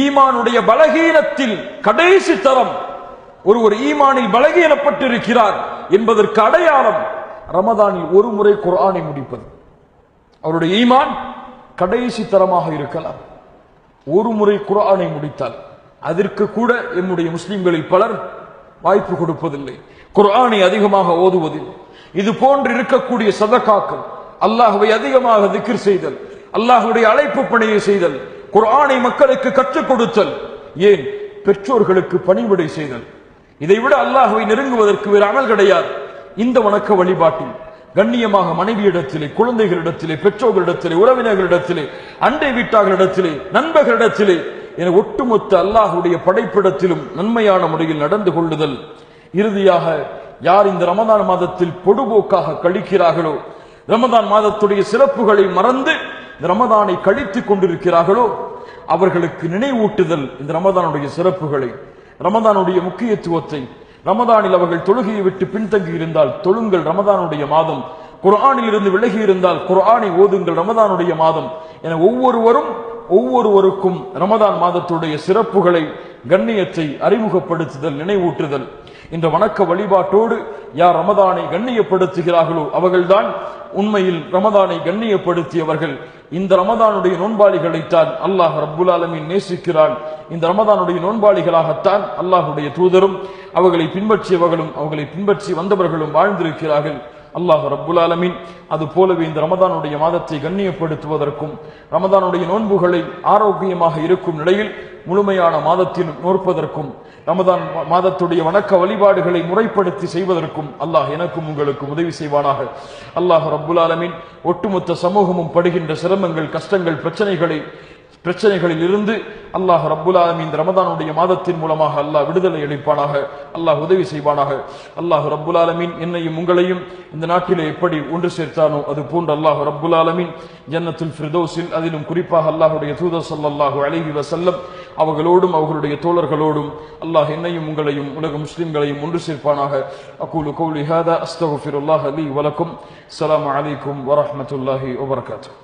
[SPEAKER 1] ஈமானுடைய பலகீனத்தில் கடைசி தரம் ஒரு ஈமானில் பலகீனப்பட்டிருக்கிறார் என்பதற்கு அடையாளம் ரமதானில் ஒரு முறை குர்ஆனை முடிப்பது. அவருடைய ஈமான் கடைசி தரமாக இருக்கலாம். ஒரு முறை குர்ஆனை முடித்தால் அதற்கு கூட என்னுடைய முஸ்லிம்களில் பலர் வாய்ப்பு கொடுப்பதில்லை. குர்ஆனை அதிகமாக ஓதுவதில் இது போன்று இருக்கக்கூடிய சதகாக்கள், அல்லாஹ்வை அதிகமாக திக்ர் செய்தல், அல்லாஹ்வுடைய அழைப்பு பணியை செய்தல், குர்ஆனை மக்களுக்கு கற்றுக் கொடுத்தல், ஏன் பெற்றோர்களுக்கு பணிவிடை செய்தல், இதைவிட அல்லாஹ்வை நெருங்குவதற்கு வேறு அமல் கிடையாது. இந்த வணக்க வழிபாட்டில் கண்ணியமாக மனைவியிடத்திலே, குழந்தைகளிடத்திலே, பெற்றோர்களிடத்திலே, உறவினர்களிடத்திலே, அண்டை வீட்டார்களிடத்திலே, நண்பர்களிடத்திலே என ஒட்டுமொத்த அல்லாஹ்வுடைய படைப்பிடத்திலும் நன்மையான முறையில் நடந்து கொள்ளுதல். இறுதியாக யார் இந்த ரமதான் மாதத்தில் பொடுபோக்காக கழிக்கிறார்களோ, ரமதான் மாதத்துடைய சிறப்புகளை மறந்து இந்த ரமதானை கழித்துக் கொண்டிருக்கிறார்களோ அவர்களுக்கு நினைவூட்டுதல் இந்த ரமதானுடைய சிறப்புகளை, ரமதானுடைய முக்கியத்துவத்தை. ரமதானில் அவர்கள் தொழுகையை விட்டு பின்தங்கி இருந்தால் தொழுங்கள், ரமதானுடைய மாதம். குர்ஆனில் இருந்து விலகி இருந்தால் குர்ஆனை ஓதுங்கள், ரமதானுடைய மாதம் என ஒவ்வொருவருக்கும் ரமதான் மாதத்துடைய சிறப்புகளை, கண்ணியத்தை அறிமுகப்படுத்துதல், நினைவூட்டுதல். இந்த வணக்க வழிபாட்டோடு யார் ரமதானை கண்ணியப்படுத்துகிறார்களோ அவர்கள்தான் உண்மையில் ரமதானை கண்ணியப்படுத்தியவர்கள். இந்த ரமதானுடைய நோன்பாளிகளைத்தான் அல்லாஹ் ரப்புல் ஆலமீன் நேசிக்கிறான். இந்த ரமதானுடைய நோன்பாளிகளாகத்தான் அல்லாஹ்வுடைய தூதரும் அவர்களை பின்பற்றியவர்களும் அவர்களை பின்பற்றி வந்தவர்களும் வாழ்ந்திருக்கிறார்கள். அல்லாஹ் ரப்புல் ஆலமீன் அது போலவே இந்த ரமதானுடைய மாதத்தை கண்ணியப்படுத்துவதற்கும் ரமதானுடைய நோன்புகளை ஆரோக்கியமாக இருக்கும் நிலையில் முழுமையான மாதத்தில் நோற்பதற்கும் ரமதான் மாதத்துடைய வணக்க வழிபாடுகளை முறைப்படுத்தி செய்வதற்கும் அல்லாஹ் எனக்கும் உங்களுக்கும் உதவி செய்வானாக. அல்லாஹ் ரப்புல் ஆலமீன் ஒட்டுமொத்த சமூகமும் படுகின்ற சிரமங்கள், கஷ்டங்கள், பிரச்சனைகளில் இருந்து அல்லாஹ் ரப்புல் ஆலமீன் இந்த ரமதானுடைய மாதத்தின் மூலமாக அல்லாஹ் விடுதலை அளிப்பானாக, அல்லாஹ் உதவி செய்வானாக. அல்லாஹ் ரப்புல் ஆலமீன் என்னையும் உங்களையும் இந்த நாட்டிலே எப்படி ஒன்று சேர்த்தானோ அது போன்று அல்லாஹ் ரப்புல் ஆலமீன் ஜன்னத்துல் ஃபிர்தௌஸில், அதிலும் குறிப்பாக அல்லாஹ்வுடைய தூதர் ஸல்லல்லாஹு அலைஹி வஸல்லம் அவர்களோடும் அவர்களுடைய தோழர்களோடும் அல்லாஹ் என்னையும் உங்களையும் உலக முஸ்லிம்களையும் ஒன்று சேர்ப்பானாக. அகூலு கௌலி ஹாதா அஸ்தக்ஃபிருல்லாஹ லீ வலக்கும். அஸ்ஸலாமு அலைக்கும் வரஹ்மத்துல்லாஹி வபரகாத்துஹு.